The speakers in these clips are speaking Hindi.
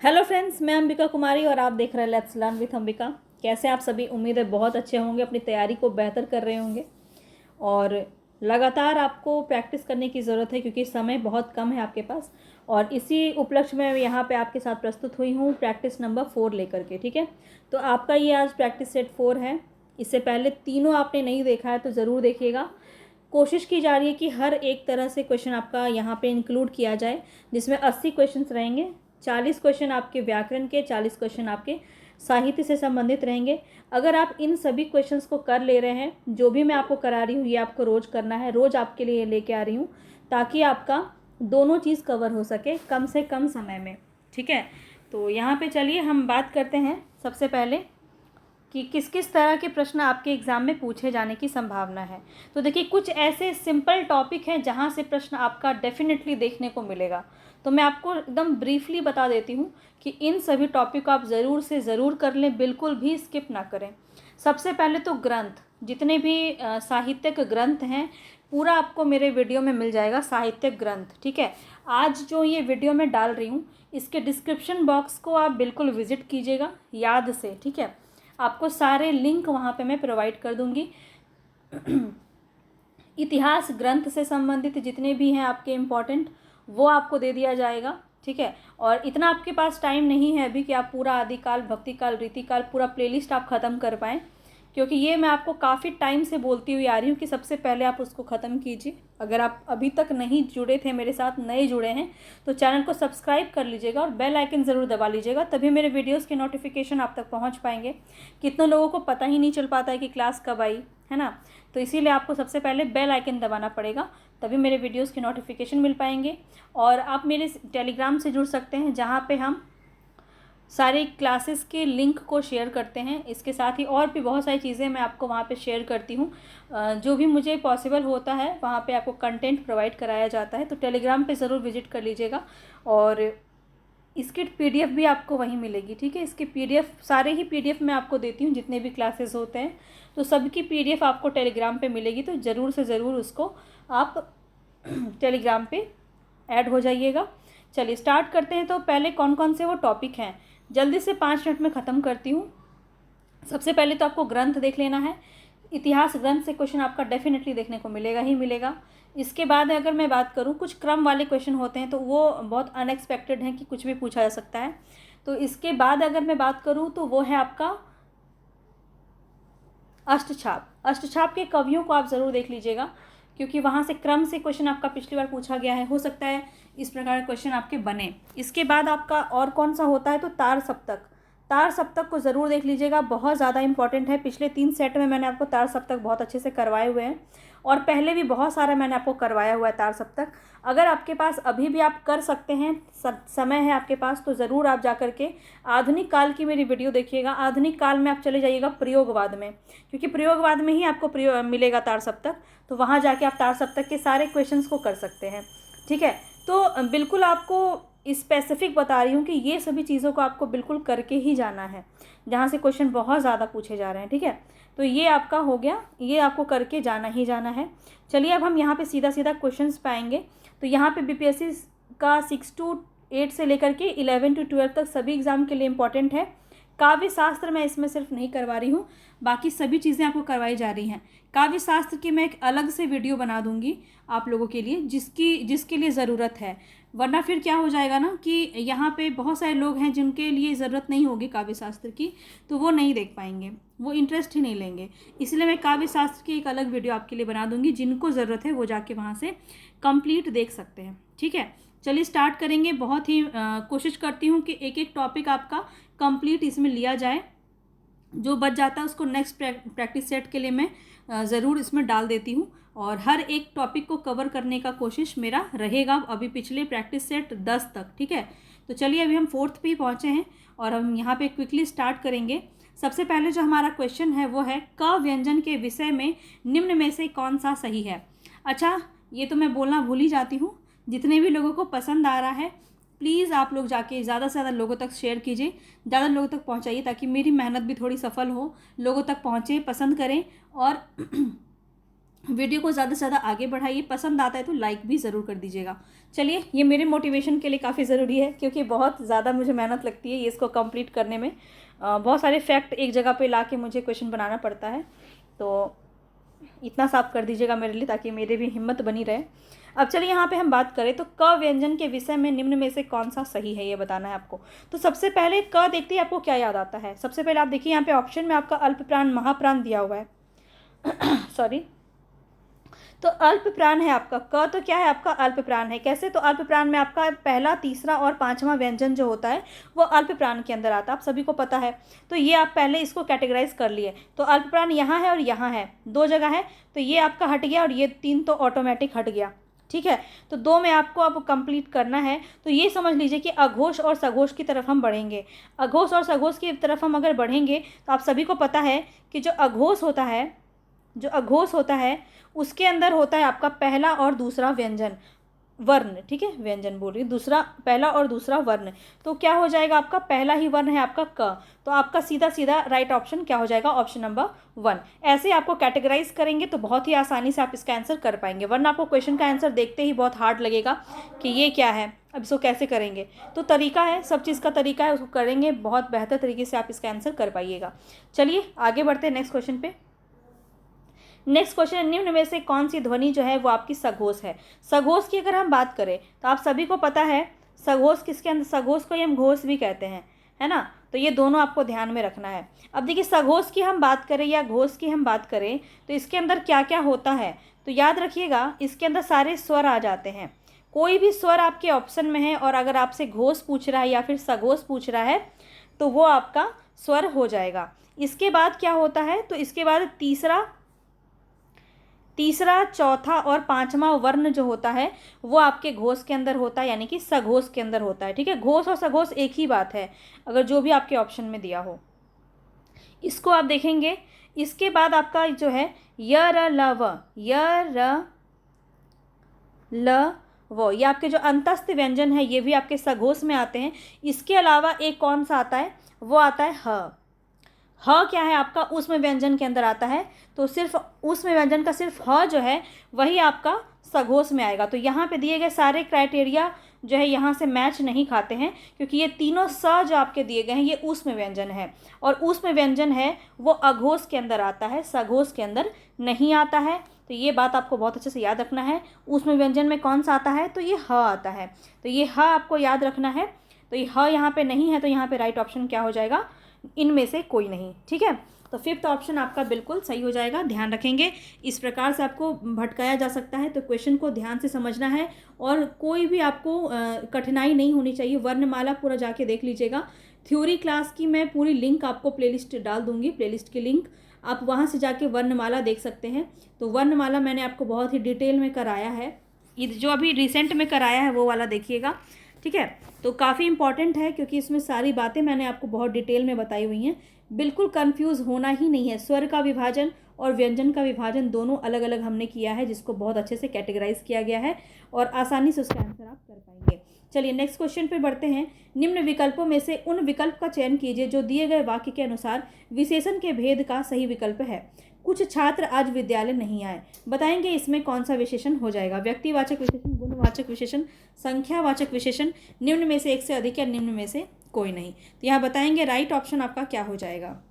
हेलो फ्रेंड्स, मैं अंबिका कुमारी और आप देख रहे हैं लेट्स लर्न विथ अंबिका। कैसे आप सभी? उम्मीद है बहुत अच्छे होंगे, अपनी तैयारी को बेहतर कर रहे होंगे और लगातार आपको प्रैक्टिस करने की ज़रूरत है क्योंकि समय बहुत कम है आपके पास। और इसी उपलक्ष्य में यहाँ पे आपके साथ प्रस्तुत हुई हूँ प्रैक्टिस नंबर 4 लेकर के। ठीक है, तो आपका ये आज प्रैक्टिस सेट 4 है। इससे पहले तीनों आपने नहीं देखा है तो ज़रूर देखिएगा। कोशिश की जा रही है कि हर एक तरह से क्वेश्चन आपका यहाँ पे इंक्लूड किया जाए, जिसमें 80 क्वेश्चंस रहेंगे। 40 क्वेश्चन आपके व्याकरण के, 40 क्वेश्चन आपके साहित्य से संबंधित रहेंगे। अगर आप इन सभी क्वेश्चंस को कर ले रहे हैं, जो भी मैं आपको करा रही हूँ ये आपको रोज़ करना है, रोज़ आपके लिए लेके आ रही हूँ ताकि आपका दोनों चीज़ कवर हो सके कम से कम समय में। ठीक है, तो यहाँ पे चलिए हम बात करते हैं सबसे पहले कि किस किस तरह के प्रश्न आपके एग्ज़ाम में पूछे जाने की संभावना है। तो देखिए, कुछ ऐसे सिंपल टॉपिक हैं जहाँ से प्रश्न आपका डेफिनेटली देखने को मिलेगा। तो मैं आपको एकदम ब्रीफली बता देती हूँ कि इन सभी टॉपिक को आप ज़रूर से ज़रूर कर लें, बिल्कुल भी स्किप ना करें। सबसे पहले तो ग्रंथ, जितने भी साहित्यिक ग्रंथ हैं पूरा आपको मेरे वीडियो में मिल जाएगा, साहित्यिक ग्रंथ। ठीक है, आज जो ये वीडियो मैं डाल रही हूँ इसके डिस्क्रिप्शन बॉक्स को आप बिल्कुल विजिट कीजिएगा याद से। ठीक है, आपको सारे लिंक वहाँ पे मैं प्रोवाइड कर दूँगी। इतिहास ग्रंथ से संबंधित जितने भी हैं आपके इम्पॉर्टेंट, वो आपको दे दिया जाएगा। ठीक है, और इतना आपके पास टाइम नहीं है अभी कि आप पूरा आदिकाल, भक्तिकाल, रीतिकाल पूरा प्लेलिस्ट आप ख़त्म कर पाएँ, क्योंकि ये मैं आपको काफ़ी टाइम से बोलती हुई आ रही हूँ कि सबसे पहले आप उसको ख़त्म कीजिए। अगर आप अभी तक नहीं जुड़े थे मेरे साथ, नए जुड़े हैं, तो चैनल को सब्सक्राइब कर लीजिएगा और बेल आइकन ज़रूर दबा लीजिएगा, तभी मेरे वीडियोस के नोटिफिकेशन आप तक पहुँच पाएंगे। कितने लोगों को पता ही नहीं चल पाता है कि क्लास कब आई है ना, तो इसीलिए आपको सबसे पहले बेल आइकन दबाना पड़ेगा, तभी मेरे वीडियोस के नोटिफिकेशन मिल पाएंगे। और आप मेरे टेलीग्राम से जुड़ सकते हैं जहाँ पे हम सारे क्लासेस के लिंक को शेयर करते हैं। इसके साथ ही और भी बहुत सारी चीज़ें मैं आपको वहाँ पे शेयर करती हूँ। जो भी मुझे पॉसिबल होता है वहाँ पे आपको कंटेंट प्रोवाइड कराया जाता है, तो टेलीग्राम पे ज़रूर विजिट कर लीजिएगा। और इसकी पीडीएफ भी आपको वहीं मिलेगी। ठीक है, इसकी पीडीएफ, सारे ही पीडीएफ मैं आपको देती हूँ जितने भी क्लासेस होते हैं, तो सबकी पीडीएफ आपको टेलीग्राम पे मिलेगी, तो ज़रूर से ज़रूर उसको आप टेलीग्राम पे ऐड हो जाइएगा। चलिए स्टार्ट करते हैं। तो पहले कौन कौन से वो टॉपिक हैं जल्दी से 5 मिनट में ख़त्म करती हूँ। सबसे पहले तो आपको ग्रंथ देख लेना है। इतिहास ग्रंथ से क्वेश्चन आपका डेफिनेटली देखने को मिलेगा ही मिलेगा। इसके बाद अगर मैं बात करूँ, कुछ क्रम वाले क्वेश्चन होते हैं तो वो बहुत अनएक्सपेक्टेड हैं कि कुछ भी पूछा जा सकता है। तो इसके बाद अगर मैं बात करूँ तो वो है आपका अष्टछाप। अष्टछाप के कवियों को आप ज़रूर देख लीजिएगा, क्योंकि वहाँ से क्रम से क्वेश्चन आपका पिछली बार पूछा गया है, हो सकता है इस प्रकार के क्वेश्चन आपके बने। इसके बाद आपका और कौन सा होता है, तो तार सप्तक। तार सप्तक को ज़रूर देख लीजिएगा, बहुत ज़्यादा इंपॉर्टेंट है। पिछले 3 सेट में मैंने आपको तार सप्तक बहुत अच्छे से करवाए हुए हैं, और पहले भी बहुत सारा मैंने आपको करवाया हुआ है तार सप्तक। अगर आपके पास अभी भी आप कर सकते हैं, समय है आपके पास, तो ज़रूर आप जा करके आधुनिक काल की मेरी वीडियो देखिएगा। आधुनिक काल में आप चले जाइएगा प्रयोगवाद में, क्योंकि प्रयोगवाद में ही आपको मिलेगा तार सप्तक, तो वहाँ जाके आप तार सप्तक के सारे क्वेश्चंस को कर सकते हैं। ठीक है, तो बिल्कुल आपको स्पेसिफिक बता रही हूँ कि ये सभी चीज़ों को आपको बिल्कुल करके ही जाना है जहाँ से क्वेश्चन बहुत ज़्यादा पूछे जा रहे हैं। ठीक है, तो ये आपका हो गया, ये आपको करके जाना ही जाना है। चलिए अब हम यहाँ पे सीधा सीधा क्वेश्चंस पाएंगे। तो यहाँ पे बीपीएससी का 6 to 8 से लेकर के 11 to 12 तक सभी एग्ज़ाम के लिए इम्पॉर्टेंट है। काव्य शास्त्र मैं इसमें सिर्फ नहीं करवा रही हूँ, बाकी सभी चीज़ें आपको करवाई जा रही हैं। काव्य शास्त्र की मैं एक अलग से वीडियो बना दूँगी आप लोगों के लिए, जिसके लिए ज़रूरत है, वरना फिर क्या हो जाएगा ना कि यहाँ पे बहुत सारे लोग हैं जिनके लिए ज़रूरत नहीं होगी काव्य शास्त्र की, तो वो नहीं देख पाएंगे, वो इंटरेस्ट ही नहीं लेंगे। इसलिए मैं काव्य शास्त्र की एक अलग वीडियो आपके लिए बना दूँगी, जिनको ज़रूरत है वो जाके वहाँ से कंप्लीट देख सकते हैं। ठीक है, चलिए स्टार्ट करेंगे। बहुत ही कोशिश करती हूँ कि एक एक टॉपिक आपका कंप्लीट इसमें लिया जाए, जो बच जाता है उसको नेक्स्ट प्रैक्टिस सेट के लिए मैं ज़रूर इसमें डाल देती हूँ, और हर एक टॉपिक को कवर करने का कोशिश मेरा रहेगा अभी पिछले प्रैक्टिस सेट 10 तक। ठीक है, तो चलिए अभी हम 4th पे ही पहुँचे हैं और हम यहाँ पे क्विकली स्टार्ट करेंगे। सबसे पहले जो हमारा क्वेश्चन है वो है, क व्यंजन के विषय में निम्न में से कौन सा सही है। अच्छा, ये तो मैं बोलना भूल ही जाती हूँ, जितने भी लोगों को पसंद आ रहा है प्लीज़ आप लोग जाके ज़्यादा से ज़्यादा लोगों तक शेयर कीजिए, ज़्यादा लोगों तक पहुंचाइए, ताकि मेरी मेहनत भी थोड़ी सफल हो, लोगों तक पहुंचे, पसंद करें और वीडियो को ज़्यादा से ज़्यादा आगे बढ़ाइए, पसंद आता है तो लाइक भी ज़रूर कर दीजिएगा। चलिए, ये मेरे मोटिवेशन के लिए काफ़ी ज़रूरी है, क्योंकि बहुत ज़्यादा मुझे मेहनत लगती है ये इसको कंप्लीट करने में। बहुत सारे फैक्ट एक जगह पे ला के मुझे क्वेश्चन बनाना पड़ता है, तो इतना साफ कर दीजिएगा मेरे लिए, ताकि मेरे भी हिम्मत बनी रहे। अब चलिए यहाँ पे हम बात करें तो क व्यंजन के विषय में निम्न में से कौन सा सही है, ये बताना है आपको। तो सबसे पहले क देखते ही आपको क्या याद आता है। सबसे पहले आप देखिए यहाँ पे ऑप्शन में आपका अल्प प्राण महाप्राण दिया हुआ है सॉरी। तो अल्प प्राण है आपका क, तो क्या है आपका अल्प प्राण है। कैसे? तो अल्प प्राण में आपका पहला, तीसरा और पांचवा व्यंजन जो होता है वो अल्प प्राण के अंदर आता है, आप सभी को पता है। तो ये आप पहले इसको कैटेगराइज कर लिए। तो अल्प प्राण यहाँ है और यहाँ है, दो जगह है, तो ये आपका हट गया और ये तीन तो ऑटोमेटिक हट गया। ठीक है, तो दो में आपको अब कंप्लीट करना है। तो ये समझ लीजिए कि अघोष और सघोष की तरफ हम बढ़ेंगे। अघोष और सघोष की तरफ हम अगर बढ़ेंगे तो आप सभी को पता है कि जो अघोष होता है उसके अंदर होता है आपका पहला और दूसरा व्यंजन वर्ण। ठीक है, व्यंजन बोल रही, दूसरा, पहला और दूसरा वर्ण। तो क्या हो जाएगा आपका पहला ही वर्ण है आपका क, तो आपका सीधा सीधा राइट ऑप्शन क्या हो जाएगा, ऑप्शन नंबर 1। ऐसे आपको कैटेगराइज करेंगे तो बहुत ही आसानी से आप इसका आंसर कर पाएंगे, वरना आपको क्वेश्चन का आंसर देखते ही बहुत हार्ड लगेगा कि ये क्या है, अब इसको कैसे करेंगे। तो तरीका है, सब चीज़ का तरीका है, उसको करेंगे बहुत बेहतर तरीके से आप इसका आंसर कर पाइएगा। चलिए आगे बढ़ते हैं नेक्स्ट क्वेश्चन पे। नेक्स्ट क्वेश्चन, निम्न में से कौन सी ध्वनि जो है वो आपकी सघोष है। सघोष की अगर हम बात करें तो आप सभी को पता है सघोष किसके अंदर, सघोष को ही हम घोष भी कहते हैं, है ना। तो ये दोनों आपको ध्यान में रखना है। अब देखिए, सघोष की हम बात करें या घोष की हम बात करें तो इसके अंदर क्या क्या होता है, तो याद रखिएगा इसके अंदर सारे स्वर आ जाते हैं। कोई भी स्वर आपके ऑप्शन में है और अगर आपसे घोष पूछ रहा है या फिर सघोष पूछ रहा है तो वो आपका स्वर हो जाएगा। इसके बाद क्या होता है, तो इसके बाद तीसरा, चौथा और पांचवा वर्ण जो होता है वो आपके घोष के अंदर होता है, यानी कि सघोष के अंदर होता है। ठीक है, घोष और सघोष एक ही बात है, अगर जो भी आपके ऑप्शन में दिया हो इसको आप देखेंगे। इसके बाद आपका जो है य र ल व, य र ल वो, ये आपके जो अंतस्थ व्यंजन है ये भी आपके सघोष में आते हैं। इसके अलावा एक कौन सा आता है, वो आता है ह। ह क्या है आपका ऊष्म व्यंजन के अंदर आता है, तो सिर्फ ऊष्म व्यंजन का सिर्फ ह जो है वही आपका सघोष में आएगा। तो यहाँ पे दिए गए सारे क्राइटेरिया जो है यहाँ से मैच नहीं खाते हैं, क्योंकि ये तीनों स जो आपके दिए गए हैं ये ऊष्म व्यंजन है, और ऊष्म व्यंजन है वो अघोष के अंदर आता है, सघोष के अंदर नहीं आता है। तो ये बात आपको बहुत अच्छे से याद रखना है। ऊष्म व्यंजन में कौन सा आता है, तो ये ह आता है, तो ये ह आपको याद रखना है। तो ये ह यहाँ पे नहीं है, तो यहाँ पे राइट ऑप्शन क्या हो जाएगा, इनमें से कोई नहीं। ठीक है, तो फिफ्थ ऑप्शन आपका बिल्कुल सही हो जाएगा, ध्यान रखेंगे। इस प्रकार से आपको भटकाया जा सकता है, तो क्वेश्चन को ध्यान से समझना है और कोई भी आपको कठिनाई नहीं होनी चाहिए। वर्णमाला पूरा जाके देख लीजिएगा। थ्योरी क्लास की मैं पूरी लिंक आपको प्लेलिस्ट डाल दूंगी, प्लेलिस्ट की लिंक आप वहाँ से जाके वर्णमाला देख सकते हैं। तो वर्णमाला मैंने आपको बहुत ही डिटेल में कराया है, ये जो अभी रिसेंट में कराया है वो वाला देखिएगा। ठीक है, तो काफ़ी इंपॉर्टेंट है क्योंकि इसमें सारी बातें मैंने आपको बहुत डिटेल में बताई हुई हैं। बिल्कुल कंफ्यूज होना ही नहीं है। स्वर का विभाजन और व्यंजन का विभाजन दोनों अलग अलग हमने किया है, जिसको बहुत अच्छे से कैटेगराइज किया गया है और आसानी से उसका आंसर आप कर पाएंगे। चलिए नेक्स्ट क्वेश्चन पे बढ़ते हैं। निम्न विकल्पों में से उन विकल्प का चयन कीजिए जो दिए गए वाक्य के अनुसार विशेषण के भेद का सही विकल्प है। कुछ छात्र आज विद्यालय नहीं आए, बताएंगे इसमें कौन सा विशेषण हो जाएगा। व्यक्तिवाचक विशेषण, गुणवाचक विशेषण, संख्यावाचक विशेषण, निम्न में से एक से अधिक या निम्न में से कोई नहीं। तो यहाँ बताएंगे राइट ऑप्शन आपका क्या हो जाएगा।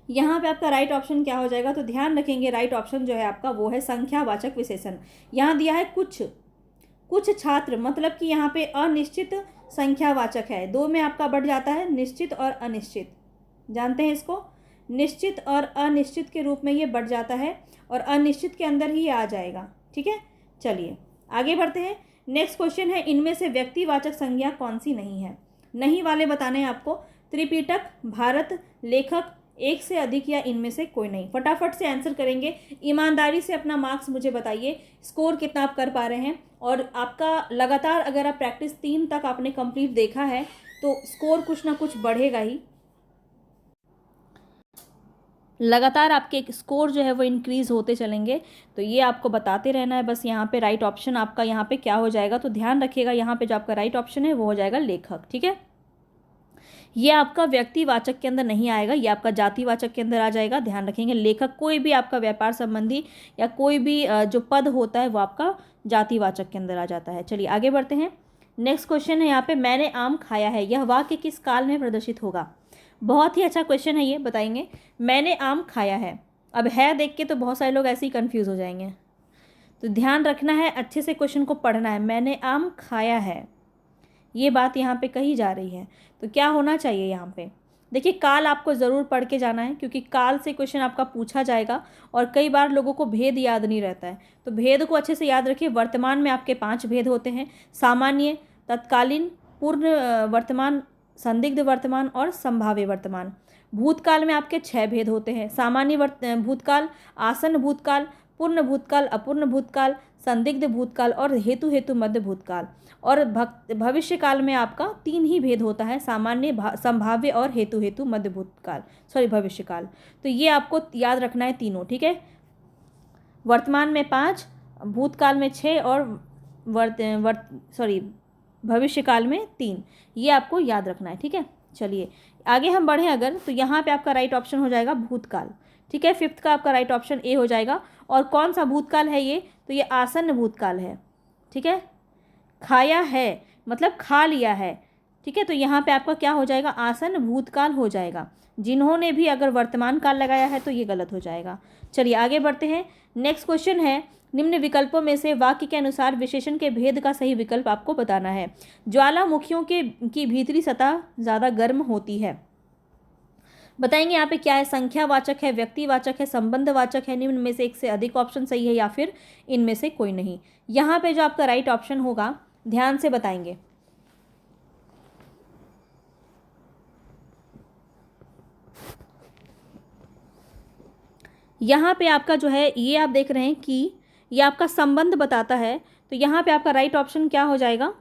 यहाँ पे आपका राइट ऑप्शन क्या हो जाएगा, तो ध्यान रखेंगे राइट ऑप्शन जो है आपका वो है संख्यावाचक विशेषण। यहाँ दिया है कुछ छात्र, मतलब कि यहाँ पे अनिश्चित संख्यावाचक है। दो में आपका बढ़ जाता है निश्चित और अनिश्चित, जानते हैं इसको, निश्चित और अनिश्चित के रूप में ये बढ़ जाता है और अनिश्चित के अंदर ही आ जाएगा। ठीक है, चलिए आगे बढ़ते हैं। नेक्स्ट क्वेश्चन है, इनमें से व्यक्तिवाचक संज्ञा कौन सी नहीं है। नहीं वाले बताने हैं आपको। त्रिपिटक, भारत, लेखक, एक से अधिक या इनमें से कोई नहीं। फटाफट से आंसर करेंगे, ईमानदारी से अपना मार्क्स मुझे बताइए, स्कोर कितना आप कर पा रहे हैं। और आपका लगातार अगर आप प्रैक्टिस 3 तक आपने कंप्लीट देखा है तो स्कोर कुछ ना कुछ बढ़ेगा ही, लगातार आपके स्कोर जो है वो इंक्रीज़ होते चलेंगे। तो ये आपको बताते रहना है बस। यहाँ पे राइट ऑप्शन आपका यहाँ पे क्या हो जाएगा, तो ध्यान रखिएगा यहाँ पे जो आपका राइट ऑप्शन है वो हो जाएगा लेखक। ठीक है, ये आपका व्यक्तिवाचक के अंदर नहीं आएगा, ये आपका जातिवाचक के अंदर आ जाएगा। ध्यान रखेंगे, लेखक कोई भी आपका व्यापार संबंधी या कोई भी जो पद होता है वो आपका जातिवाचक के अंदर आ जाता है। चलिए आगे बढ़ते हैं। नेक्स्ट क्वेश्चन है यहाँ पे, मैंने आम खाया है, यह वाक्य किस काल में प्रदर्शित होगा? बहुत ही अच्छा क्वेश्चन है ये, बताएंगे। मैंने आम खाया है, अब है देख के तो बहुत सारे लोग ऐसे ही कन्फ्यूज़ हो जाएंगे, तो ध्यान रखना है, अच्छे से क्वेश्चन को पढ़ना है। मैंने आम खाया है, ये बात यहाँ पे कही जा रही है, तो क्या होना चाहिए यहाँ पे? देखिए, काल आपको ज़रूर पढ़ के जाना है, क्योंकि काल से क्वेश्चन आपका पूछा जाएगा और कई बार लोगों को भेद याद नहीं रहता है, तो भेद को अच्छे से याद रखिए। वर्तमान में आपके 5 भेद होते हैं, सामान्य, तत्कालीन, पूर्ण वर्तमान, संदिग्ध वर्तमान और संभाव्य वर्तमान। भूतकाल में आपके 6 भेद होते हैं, सामान्य भूतकाल, आसन्न भूतकाल, पूर्ण भूतकाल, अपूर्ण भूतकाल, संदिग्ध भूतकाल और हेतु मध्य भूतकाल। और भविष्य काल में आपका 3 ही भेद होता है, सामान्य, संभाव्य और हेतु मध्य भूतकाल, भविष्य काल। तो ये आपको याद रखना है तीनों, ठीक है। वर्तमान में 5, भूतकाल में 6 और भविष्य काल में 3, ये आपको याद रखना है, ठीक है। चलिए आगे हम बढ़ें अगर, तो यहाँ पे आपका राइट ऑप्शन हो जाएगा भूतकाल, ठीक है। 5th का आपका राइट ऑप्शन ए हो जाएगा। और कौन सा भूतकाल है ये? तो ये आसन्न भूतकाल है, ठीक है। खाया है मतलब खा लिया है, ठीक है, तो यहाँ पे आपका क्या हो जाएगा? आसन्न भूतकाल हो जाएगा। जिन्होंने भी अगर वर्तमान काल लगाया है तो ये गलत हो जाएगा। चलिए आगे बढ़ते हैं। नेक्स्ट क्वेश्चन है, निम्न विकल्पों में से वाक्य के अनुसार विशेषण के भेद का सही विकल्प आपको बताना है। ज्वालामुखियों की भीतरी सतह ज़्यादा गर्म होती है, बताएंगे यहाँ पे क्या है? संख्यावाचक है, व्यक्तिवाचक है, संबंधवाचक है, निम्न में से एक से अधिक ऑप्शन सही है या फिर इनमें से कोई नहीं। यहाँ पे जो आपका राइट ऑप्शन होगा, ध्यान से बताएंगे। यहाँ पे आपका जो है ये आप देख रहे हैं कि ये आपका संबंध बताता है, तो यहाँ पे आपका राइट ऑप्शन क्या हो जाएगा?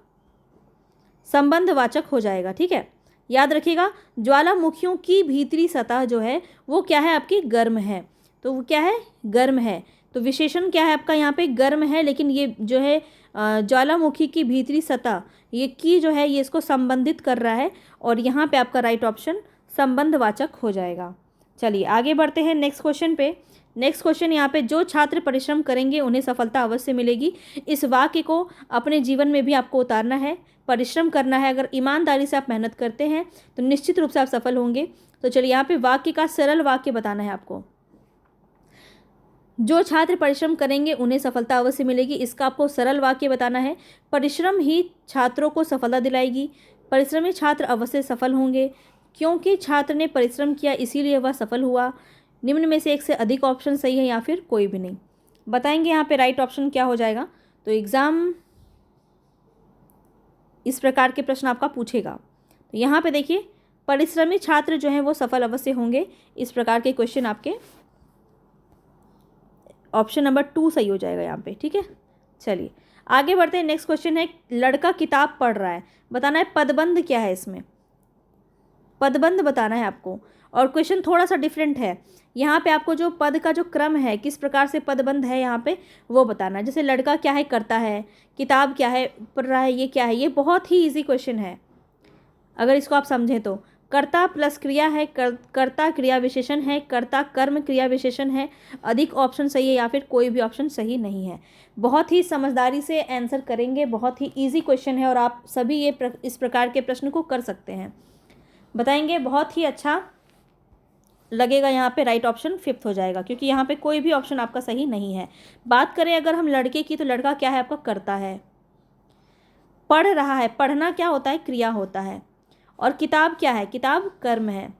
संबंधवाचक हो जाएगा, ठीक है। याद रखिएगा, ज्वालामुखियों की भीतरी सतह जो है वो क्या है? आपकी गर्म है, तो वो क्या है? गर्म है। तो विशेषण क्या है आपका यहाँ पे? गर्म है, लेकिन ये जो है ज्वालामुखी की भीतरी सतह, ये की जो है ये इसको संबंधित कर रहा है, और यहाँ पे आपका राइट ऑप्शन संबंधवाचक हो जाएगा। चलिए आगे बढ़ते हैं नेक्स्ट क्वेश्चन पे। नेक्स्ट क्वेश्चन यहाँ पे, जो छात्र परिश्रम करेंगे उन्हें सफलता अवश्य मिलेगी। इस वाक्य को अपने जीवन में भी आपको उतारना है, परिश्रम करना है। अगर ईमानदारी से आप मेहनत करते हैं तो निश्चित रूप से आप सफल होंगे। तो चलिए यहाँ पे वाक्य का सरल वाक्य बताना है आपको। जो छात्र परिश्रम करेंगे उन्हें सफलता अवश्य मिलेगी, इसका आपको सरल वाक्य बताना है। परिश्रम ही छात्रों को सफलता दिलाएगी, परिश्रमी छात्र अवश्य सफल होंगे, क्योंकि छात्र ने परिश्रम किया इसीलिए वह सफल हुआ। निम्न में से एक से अधिक ऑप्शन सही है या फिर कोई भी नहीं, बताएंगे यहाँ पे राइट ऑप्शन क्या हो जाएगा। तो एग्ज़ाम इस प्रकार के प्रश्न आपका पूछेगा, तो यहाँ पे देखिए, परिश्रमी छात्र जो हैं वो सफल अवश्य होंगे, इस प्रकार के क्वेश्चन आपके ऑप्शन नंबर 2 सही हो जाएगा यहाँ पे, ठीक है। चलिए आगे बढ़ते हैं। नेक्स्ट क्वेश्चन है, लड़का किताब पढ़ रहा है, बताना है पदबंध क्या है इसमें, पदबंध बताना है आपको। और क्वेश्चन थोड़ा सा डिफरेंट है, यहाँ पे आपको जो पद का जो क्रम है, किस प्रकार से पदबंध है यहाँ पे वो बताना है। जैसे लड़का क्या है? करता है, किताब क्या है? पढ़ रहा है, ये क्या है? ये बहुत ही इजी क्वेश्चन है अगर इसको आप समझें तो। कर्ता प्लस क्रिया है, कर्ता क्रिया विशेषण है, कर्ता कर्म क्रिया विशेषण है, अधिक ऑप्शन सही है या फिर कोई भी ऑप्शन सही नहीं है। बहुत ही समझदारी से आंसर करेंगे, बहुत ही इजी क्वेश्चन है और आप सभी ये इस प्रकार के प्रश्न को कर सकते हैं, बताएंगे। बहुत ही अच्छा लगेगा, यहाँ पे राइट ऑप्शन 5th हो जाएगा, क्योंकि यहाँ पे कोई भी ऑप्शन आपका सही नहीं है। बात करें अगर हम लड़के की, तो लड़का क्या है आपका? करता है, पढ़ रहा है, पढ़ना क्या होता है? क्रिया होता है। और किताब क्या है? किताब कर्म है।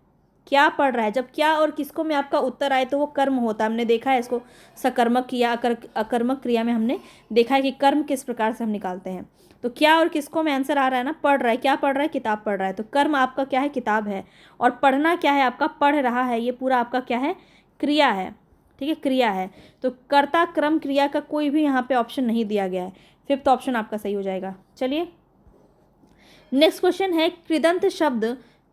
क्या पढ़ रहा है? जब क्या और किसको में आपका उत्तर आए तो वो कर्म होता है, हमने देखा है इसको सकर्मक क्रिया, अकर्मक क्रिया में हमने देखा है कि कर्म किस प्रकार से हम निकालते हैं। तो क्या और किसको में आंसर आ रहा है ना? पढ़ रहा है, क्या पढ़ रहा है? किताब पढ़ रहा है, तो कर्म आपका क्या है? किताब है। और पढ़ना क्या है आपका? पढ़ रहा है, ये पूरा आपका क्या है? क्रिया है, ठीक है, क्रिया है। तो कर्ता क्रम क्रिया का कोई भी यहाँ पे ऑप्शन नहीं दिया गया है, 5th ऑप्शन आपका सही हो जाएगा। चलिए नेक्स्ट क्वेश्चन है, कृदंत शब्द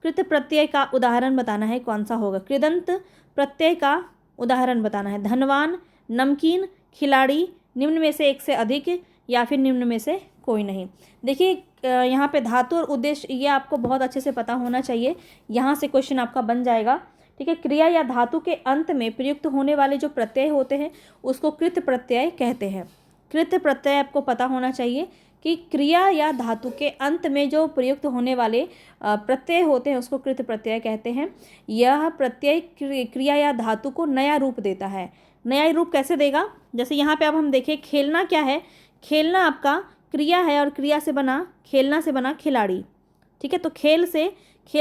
कृत प्रत्यय का उदाहरण बताना है, कौन सा होगा? कृदंत प्रत्यय का उदाहरण बताना है। धनवान, नमकीन, खिलाड़ी, निम्न में से एक से अधिक या फिर निम्न में से कोई नहीं। देखिए यहाँ पे धातु और उद्देश्य ये आपको बहुत अच्छे से पता होना चाहिए, यहाँ से क्वेश्चन आपका बन जाएगा। ठीक है, क्रिया या धातु के अंत में प्रयुक्त होने वाले जो प्रत्यय होते हैं उसको कृत प्रत्यय कहते हैं। कृत प्रत्यय आपको पता होना चाहिए कि क्रिया या धातु के अंत में जो प्रयुक्त होने वाले प्रत्यय होते हैं उसको कृत प्रत्यय कहते हैं। यह प्रत्यय क्रिया या धातु को नया रूप देता है। नया रूप कैसे देगा? जैसे यहाँ पे अब हम देखें, खेलना क्या है? खेलना आपका क्रिया है और क्रिया से बना, खेलना से बना खिलाड़ी। ठीक है, तो खेल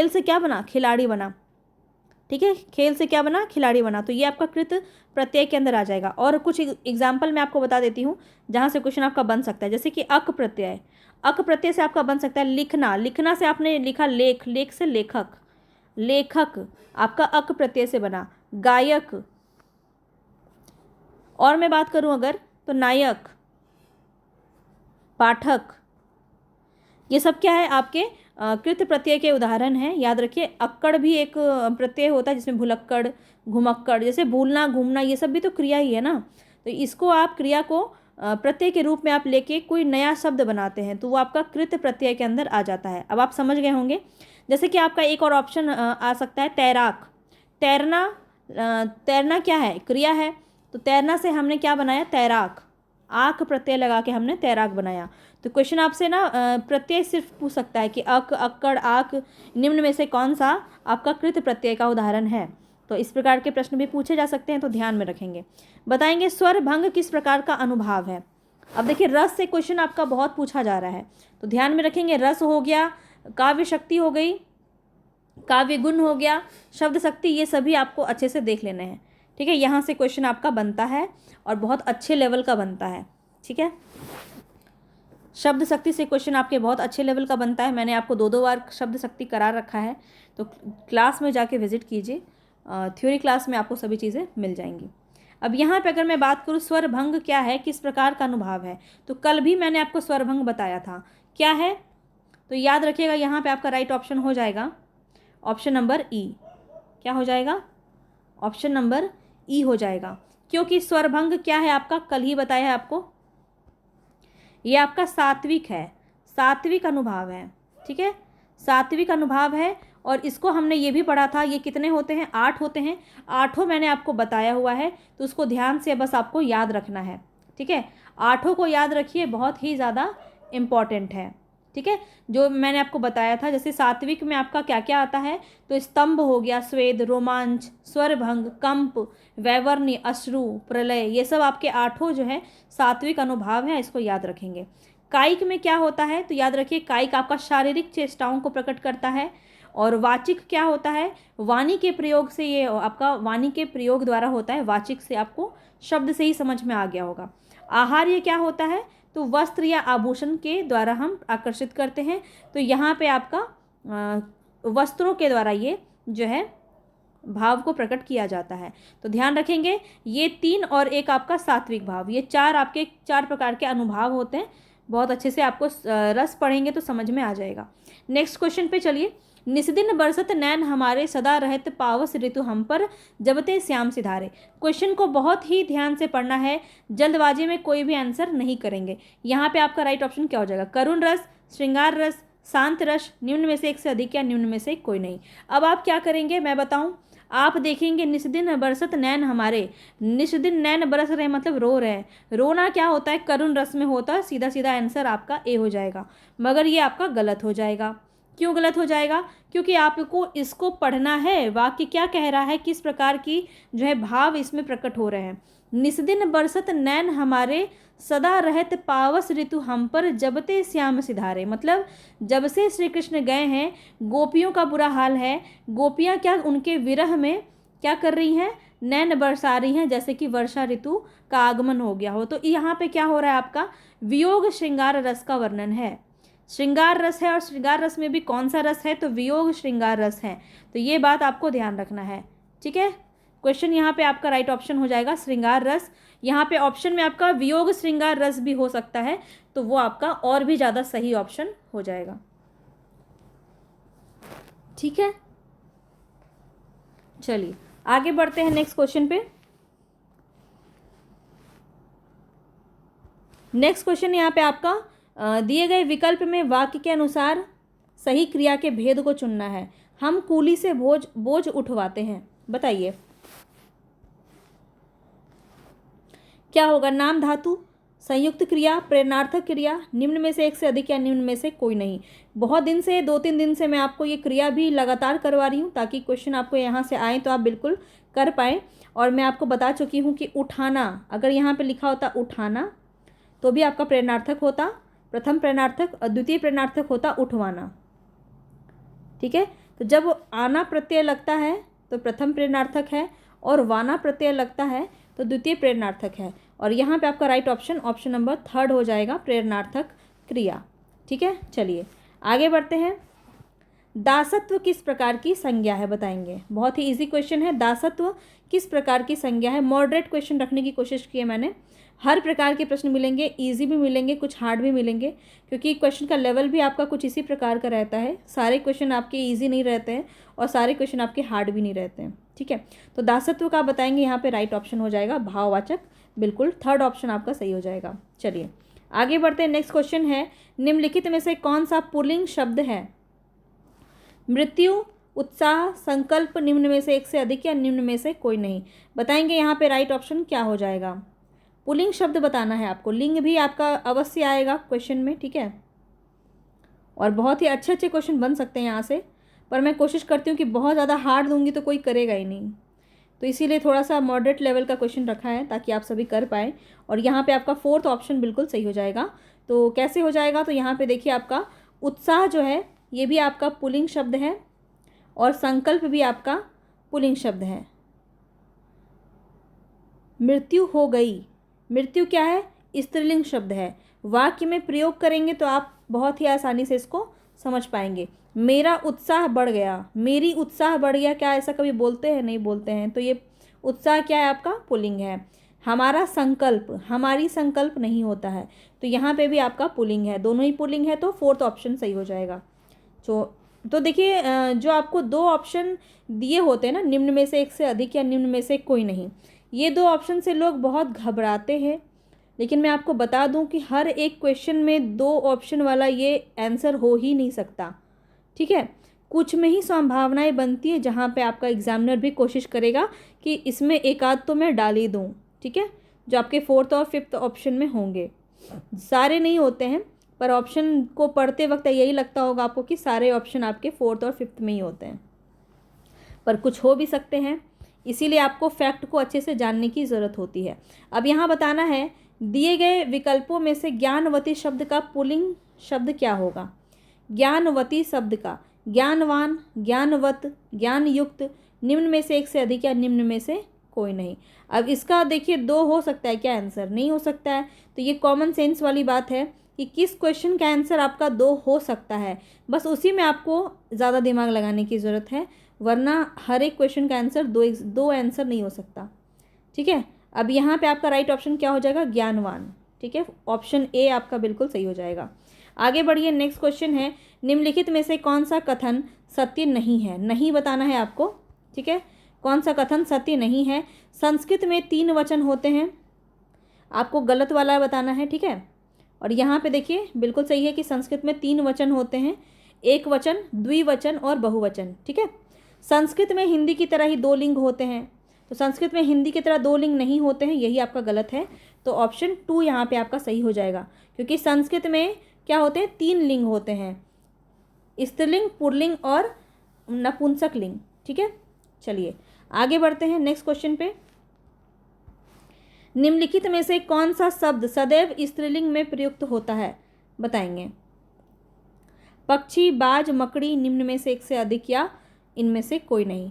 से क्या बना? खिलाड़ी बना। ठीक है, खेल से क्या बना? खिलाड़ी बना। तो ये आपका कृत प्रत्यय के अंदर आ जाएगा। और कुछ एग्जाम्पल मैं आपको बता देती हूँ जहाँ से क्वेश्चन आपका बन सकता है। जैसे कि अक प्रत्यय, अक प्रत्यय से आपका बन सकता है लिखना। लिखना से आपने लिखा लेख, लेख से लेखक, लेखक आपका अक प्रत्यय से बना। गायक, और मैं बात करूं अगर तो नायक, पाठक, ये सब क्या है? आपके कृत प्रत्यय के उदाहरण हैं। याद रखिए, अक्कड़ भी एक प्रत्यय होता है जिसमें भुलक्कड़, घुमक्कड़, जैसे भूलना, घूमना, ये सब भी तो क्रिया ही है ना। तो इसको आप क्रिया को प्रत्यय के रूप में आप लेके कोई नया शब्द बनाते हैं तो वो आपका कृत प्रत्यय के अंदर आ जाता है। अब आप समझ गए होंगे। जैसे कि आपका एक और ऑप्शन आ सकता है तैराक। तैरना, तैरना क्या है? क्रिया है। तो तैरना से हमने क्या बनाया? तैराक। आक प्रत्यय लगा के हमने तैराक बनाया। तो क्वेश्चन आपसे ना प्रत्यय सिर्फ पूछ सकता है कि अक, अक्कड़, आक, निम्न में से कौन सा आपका कृत प्रत्यय का उदाहरण है। तो इस प्रकार के प्रश्न भी पूछे जा सकते हैं, तो ध्यान में रखेंगे। बताएंगे स्वर भंग किस प्रकार का अनुभाव है। अब देखिए, रस से क्वेश्चन आपका बहुत पूछा जा रहा है, तो ध्यान में रखेंगे। रस हो गया, काव्य शक्ति हो गई, काव्य गुण हो गया, शब्द शक्ति, ये सभी आपको अच्छे से देख लेने हैं। ठीक है, यहाँ से क्वेश्चन आपका बनता है और बहुत अच्छे लेवल का बनता है। ठीक है, शब्द शक्ति से क्वेश्चन आपके बहुत अच्छे लेवल का बनता है। मैंने आपको 2 बार शब्द शक्ति करा रखा है, तो क्लास में जाके विजिट कीजिए। थ्योरी क्लास में आपको सभी चीज़ें मिल जाएंगी। अब यहाँ पे अगर मैं बात करूँ स्वर भंग क्या है, किस प्रकार का अनुभाव है, तो कल भी मैंने आपको स्वर भंग बताया था क्या है। तो याद रखिएगा, यहाँ पे आपका राइट ऑप्शन हो जाएगा ऑप्शन नंबर ई। क्या हो जाएगा? ऑप्शन नंबर ई हो जाएगा, क्योंकि स्वर भंग क्या है आपका, कल ही बताया है आपको, ये आपका सात्विक है, सात्विक अनुभाव है। ठीक है, सात्विक अनुभाव है। और इसको हमने ये भी पढ़ा था, ये कितने होते हैं? 8 होते हैं। 8 मैंने आपको बताया हुआ है, तो उसको ध्यान से बस आपको याद रखना है। ठीक है, 8 को याद रखिए, बहुत ही ज़्यादा इम्पॉर्टेंट है। ठीक है, जो मैंने आपको बताया था, जैसे सात्विक में आपका क्या क्या आता है, तो स्तंभ हो गया, स्वेद, रोमांच, स्वरभंग, कंप, वैवर्ण्य, अश्रु, प्रलय, ये सब आपके 8 जो है सात्विक अनुभाव है। इसको याद रखेंगे। कायिक में क्या होता है, तो याद रखिए, कायिक आपका शारीरिक चेष्टाओं को प्रकट करता है। और वाचिक क्या होता है? वाणी के प्रयोग से, ये आपका वाणी के प्रयोग द्वारा होता है। वाचिक से आपको शब्द से ही समझ में आ गया होगा। आहार्य क्या होता है, तो वस्त्र या आभूषण के द्वारा हम आकर्षित करते हैं। तो यहाँ पे आपका वस्त्रों के द्वारा ये जो है भाव को प्रकट किया जाता है। तो ध्यान रखेंगे, ये 3 और एक आपका सात्विक भाव, ये 4 आपके 4 प्रकार के अनुभाव होते हैं। बहुत अच्छे से आपको रस पढ़ेंगे तो समझ में आ जाएगा। नेक्स्ट क्वेश्चन पे चलिए। निस्दिन बरसत नैन हमारे, सदा रहत पावस ऋतु हम पर, जबते श्याम सिधारे। क्वेश्चन को बहुत ही ध्यान से पढ़ना है, जल्दबाजी में कोई भी आंसर नहीं करेंगे। यहाँ पे आपका राइट ऑप्शन क्या हो जाएगा? करुण रस, श्रृंगार रस, शांत रस, निम्न में से एक से अधिक या निम्न में से कोई नहीं। अब आप क्या करेंगे मैं बताऊं, आप देखेंगे निस्दिन बरसत नैन हमारे, निस्दिन नैन बरस रहे मतलब रो रहे हैं। रोना क्या होता है? करुण रस में होता है। सीधा सीधा आंसर आपका ए हो जाएगा, मगर ये आपका गलत हो जाएगा। क्यों गलत हो जाएगा? क्योंकि आपको इसको पढ़ना है, वाक्य क्या कह रहा है, किस प्रकार की जो है भाव इसमें प्रकट हो रहे हैं। निस्दिन बरसत नैन हमारे, सदा रहत पावस ऋतु हम पर, जबते श्याम सिधारे। मतलब जब से श्री कृष्ण गए हैं, गोपियों का बुरा हाल है। गोपियाँ क्या उनके विरह में क्या कर रही हैं? नैन बरसा रही हैं, जैसे कि वर्षा ऋतु का आगमन हो गया हो। तो यहाँ पे क्या हो रहा है? आपका वियोग श्रृंगार रस का वर्णन है। श्रृंगार रस है, और श्रृंगार रस में भी कौन सा रस है? तो वियोग श्रृंगार रस है। तो ये बात आपको ध्यान रखना है। ठीक है, क्वेश्चन यहाँ पे आपका राइट ऑप्शन हो जाएगा श्रृंगार रस। यहाँ पे ऑप्शन में आपका वियोग श्रृंगार रस भी हो सकता है, तो वो आपका और भी ज़्यादा सही ऑप्शन हो जाएगा। ठीक है, चलिए आगे बढ़ते हैं नेक्स्ट क्वेश्चन पे। नेक्स्ट क्वेश्चन यहाँ पे आपका दिए गए विकल्प में वाक्य के अनुसार सही क्रिया के भेद को चुनना है। हम कूली से बोझ उठवाते हैं। बताइए क्या होगा? नाम धातु, संयुक्त क्रिया, प्रेरणार्थक क्रिया, निम्न में से एक से अधिक या निम्न में से कोई नहीं। बहुत दिन से 2-3 दिन से मैं आपको ये क्रिया भी लगातार करवा रही हूँ ताकि क्वेश्चन आपको यहाँ से आए तो आप बिल्कुल कर पाएँ। और मैं आपको बता चुकी हूँ कि उठाना, अगर यहाँ पे लिखा होता उठाना तो भी आपका प्रेरणार्थक होता, प्रथम प्रेरणार्थक, और द्वितीय प्रेरणार्थक होता उठवाना। ठीक है, तो जब आना प्रत्यय लगता है तो प्रथम प्रेरणार्थक है और वाना प्रत्यय लगता है तो द्वितीय प्रेरणार्थक है। और यहाँ पे आपका राइट ऑप्शन नंबर 3 हो जाएगा, प्रेरणार्थक क्रिया। ठीक है, चलिए आगे बढ़ते हैं। दासत्व किस प्रकार की संज्ञा है? बताएंगे। बहुत ही इजी क्वेश्चन है। दासत्व किस प्रकार की संज्ञा है? मॉडरेट क्वेश्चन रखने की कोशिश की है मैंने। हर प्रकार के प्रश्न मिलेंगे, इजी भी मिलेंगे, कुछ हार्ड भी मिलेंगे, क्योंकि क्वेश्चन का लेवल भी आपका कुछ इसी प्रकार का रहता है। सारे क्वेश्चन आपके इजी नहीं रहते हैं और सारे क्वेश्चन आपके हार्ड भी नहीं रहते हैं। ठीक है, तो दासत्व का बताएंगे, यहाँ पे राइट ऑप्शन हो जाएगा भाववाचक, बिल्कुल 3rd ऑप्शन आपका सही हो जाएगा। चलिए आगे बढ़ते हैं। नेक्स्ट क्वेश्चन है, निम्नलिखित में से कौन सा पुल्लिंग शब्द है? मृत्यु, उत्साह, संकल्प, निम्न में से एक से अधिक या निम्न में से कोई नहीं। बताएंगे यहाँ पे राइट ऑप्शन क्या हो जाएगा। पुल्लिंग शब्द बताना है आपको, लिंग भी आपका अवश्य आएगा क्वेश्चन में। ठीक है, और बहुत ही अच्छे अच्छे क्वेश्चन बन सकते हैं यहाँ से, पर मैं कोशिश करती हूँ कि बहुत ज़्यादा हार्ड दूंगी तो कोई करेगा ही नहीं, तो इसीलिए थोड़ा सा मॉडरेट लेवल का क्वेश्चन रखा है ताकि आप सभी कर पाएँ। और यहाँ पे आपका 4th ऑप्शन बिल्कुल सही हो जाएगा। तो कैसे हो जाएगा? तो यहाँ पे देखिए, आपका उत्साह जो है ये भी आपका पुल्लिंग शब्द है और संकल्प भी आपका पुल्लिंग शब्द है। मृत्यु हो गई, मृत्यु क्या है? स्त्रीलिंग शब्द है। वाक्य में प्रयोग करेंगे तो आप बहुत ही आसानी से इसको समझ पाएंगे। मेरा उत्साह बढ़ गया, मेरी उत्साह बढ़ गया, क्या ऐसा कभी बोलते हैं? नहीं बोलते हैं। तो ये उत्साह क्या है? आपका पुल्लिंग है। हमारा संकल्प, हमारी संकल्प नहीं होता है, तो यहाँ पे भी आपका पुल्लिंग है, दोनों ही पुल्लिंग है, तो 4th ऑप्शन सही हो जाएगा। तो देखिए, जो आपको 2 ऑप्शन दिए होते हैं ना, निम्न में से एक से अधिक या निम्न में से कोई नहीं, ये 2 ऑप्शन से लोग बहुत घबराते हैं। लेकिन मैं आपको बता दूं कि हर एक क्वेश्चन में 2 ऑप्शन वाला ये आंसर हो ही नहीं सकता। ठीक है, कुछ में ही संभावनाएं बनती है जहाँ पे आपका एग्जामिनर भी कोशिश करेगा कि इसमें एक आध तो मैं डाल ही दूँ। ठीक है, जो आपके 4th और 5th ऑप्शन में होंगे, सारे नहीं होते हैं, पर ऑप्शन को पढ़ते वक्त यही लगता होगा आपको कि सारे ऑप्शन आपके 4th और 5th में ही होते हैं, पर कुछ हो भी सकते हैं। इसीलिए आपको फैक्ट को अच्छे से जानने की ज़रूरत होती है। अब यहाँ बताना है, दिए गए विकल्पों में से ज्ञानवती शब्द का पुल्लिंग शब्द क्या होगा? ज्ञानवती शब्द का ज्ञानवान, ज्ञानवत, ज्ञानयुक्त, निम्न में से एक से अधिक या निम्न में से कोई नहीं। अब इसका देखिए 2 हो सकता है क्या आंसर? नहीं हो सकता है। तो ये कॉमन सेंस वाली बात है कि किस क्वेश्चन का आंसर आपका 2 हो सकता है, बस उसी में आपको ज़्यादा दिमाग लगाने की ज़रूरत है, वरना हर एक क्वेश्चन का आंसर 2 आंसर नहीं हो सकता। ठीक है, अब यहाँ पे आपका राइट ऑप्शन क्या हो जाएगा? ज्ञानवान। ठीक है, ऑप्शन ए आपका बिल्कुल सही हो जाएगा। आगे बढ़िए। नेक्स्ट क्वेश्चन है, निम्नलिखित में से कौन सा कथन सत्य नहीं है? नहीं बताना है आपको। ठीक है, कौन सा कथन सत्य नहीं है? संस्कृत में 3 वचन होते हैं, आपको गलत वाला बताना है। ठीक है, और यहाँ पे देखिए बिल्कुल सही है कि संस्कृत में 3 वचन होते हैं, एक वचन, द्विवचन और बहुवचन। ठीक है, संस्कृत में हिंदी की तरह ही 2 लिंग होते हैं, तो संस्कृत में हिंदी की तरह 2 लिंग नहीं होते हैं, यही आपका गलत है। तो ऑप्शन 2 यहाँ पे आपका सही हो जाएगा, क्योंकि संस्कृत में क्या होते हैं? 3 लिंग होते हैं, स्त्रीलिंग, पुल्लिंग और नपुंसक लिंग। ठीक है, चलिए आगे बढ़ते हैं नेक्स्ट क्वेश्चन पे। निम्नलिखित में से कौन सा शब्द सदैव स्त्रीलिंग में प्रयुक्त होता है? बताएंगे। पक्षी, बाज, मकड़ी, निम्न में से एक से अधिक या इनमें से कोई नहीं।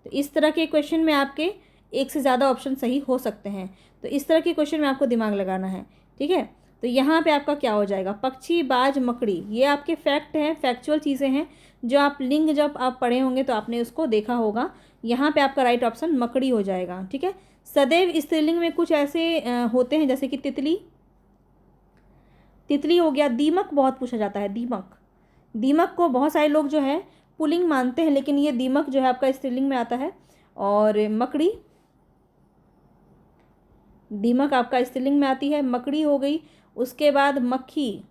तो इस तरह के क्वेश्चन में आपके एक से ज़्यादा ऑप्शन सही हो सकते हैं, तो इस तरह के क्वेश्चन में आपको दिमाग लगाना है। ठीक है, तो यहाँ पे आपका क्या हो जाएगा? पक्षी, बाज, मकड़ी, ये आपके फैक्ट हैं, फैक्चुअल चीज़ें हैं, जो आप लिंग जब आप पढ़े होंगे तो आपने उसको देखा होगा। यहाँ पे आपका राइट ऑप्शन मकड़ी हो जाएगा। ठीक है, सदैव स्त्रीलिंग में कुछ ऐसे होते हैं जैसे कि तितली, तितली हो गया। दीमक बहुत पूछा जाता है, दीमक, दीमक को बहुत सारे लोग जो है पुल्लिंग मानते हैं, लेकिन ये दीमक जो है आपका स्त्रीलिंग में आता है। और मकड़ी, दीमक आपका स्त्रीलिंग में आती है, मकड़ी हो गई। उसके बाद मक्खी,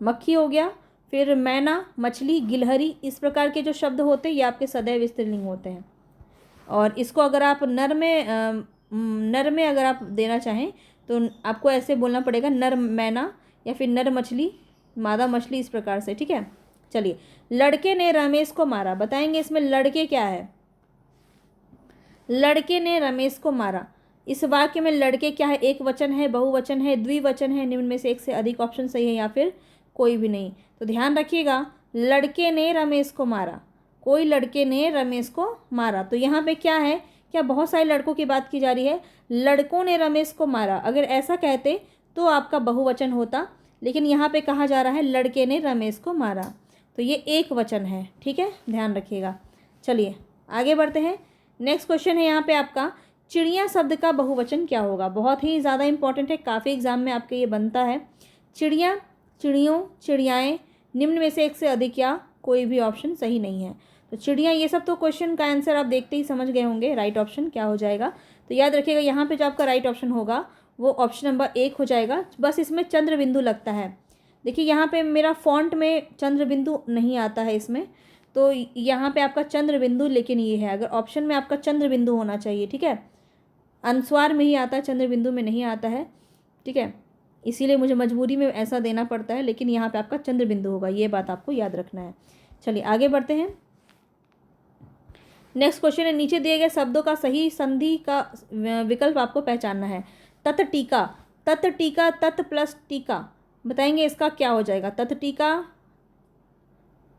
मक्खी हो गया, फिर मैना, मछली, गिलहरी, इस प्रकार के जो शब्द होते हैं ये आपके सदैव स्त्रीलिंग होते हैं। और इसको अगर आप नर में अगर आप देना चाहें तो आपको ऐसे बोलना पड़ेगा, नर मैना या फिर नर मछली, मादा मछली, इस प्रकार से। ठीक है, चलिए। लड़के ने रमेश को मारा, बताएंगे इसमें लड़के क्या है। लड़के ने रमेश को मारा, इस वाक्य में लड़के क्या है, एक वचन है, बहुवचन है, द्विवचन है, निम्न में से एक से अधिक ऑप्शन सही है या फिर कोई भी नहीं। तो ध्यान रखिएगा, लड़के ने रमेश को मारा, कोई लड़के ने रमेश को मारा। तो यहाँ पे क्या है, क्या बहुत सारे लड़कों की बात की जा रही है, लड़कों ने रमेश को मारा। अगर ऐसा कहते तो आपका बहुवचन होता, लेकिन यहाँ पे कहा जा रहा है लड़के ने रमेश को मारा, तो ये एक वचन है। ठीक है, ध्यान रखिएगा। चलिए आगे बढ़ते हैं। नेक्स्ट क्वेश्चन है यहाँ पे आपका, चिड़िया शब्द का बहुवचन क्या होगा। बहुत ही ज़्यादा इंपॉर्टेंट है, काफ़ी एग्जाम में आपके ये बनता है। चिड़िया, चिड़ियों, चिड़ियाएँ, निम्न में से एक से अधिक या कोई भी ऑप्शन सही नहीं है। तो चिड़िया, ये सब तो क्वेश्चन का आंसर आप देखते ही समझ गए होंगे राइट ऑप्शन क्या हो जाएगा। तो याद रखिएगा, यहाँ पे जो आपका राइट ऑप्शन होगा वो ऑप्शन नंबर 1 हो जाएगा। बस इसमें चंद्र बिंदु लगता है। देखिए यहाँ पे मेरा फॉन्ट में चंद्र बिंदु नहीं आता है इसमें, तो यहाँ पे आपका चंद्र बिंदु लेकिन ये है, अगर ऑप्शन में आपका चंद्र बिंदु होना चाहिए। ठीक है, अनुस्वार में ही आता है, चंद्र बिंदु में नहीं आता है। ठीक है, इसीलिए मुझे मजबूरी में ऐसा देना पड़ता है, लेकिन यहाँ पे आपका चंद्र बिंदु होगा, ये बात आपको याद रखना है। चलिए आगे बढ़ते हैं। नेक्स्ट क्वेश्चन है, नीचे दिए गए शब्दों का सही संधि का विकल्प आपको पहचानना है। तत् टीका, तत् टीका, तत् प्लस टीका, बताएंगे इसका क्या हो जाएगा। तत् टीका,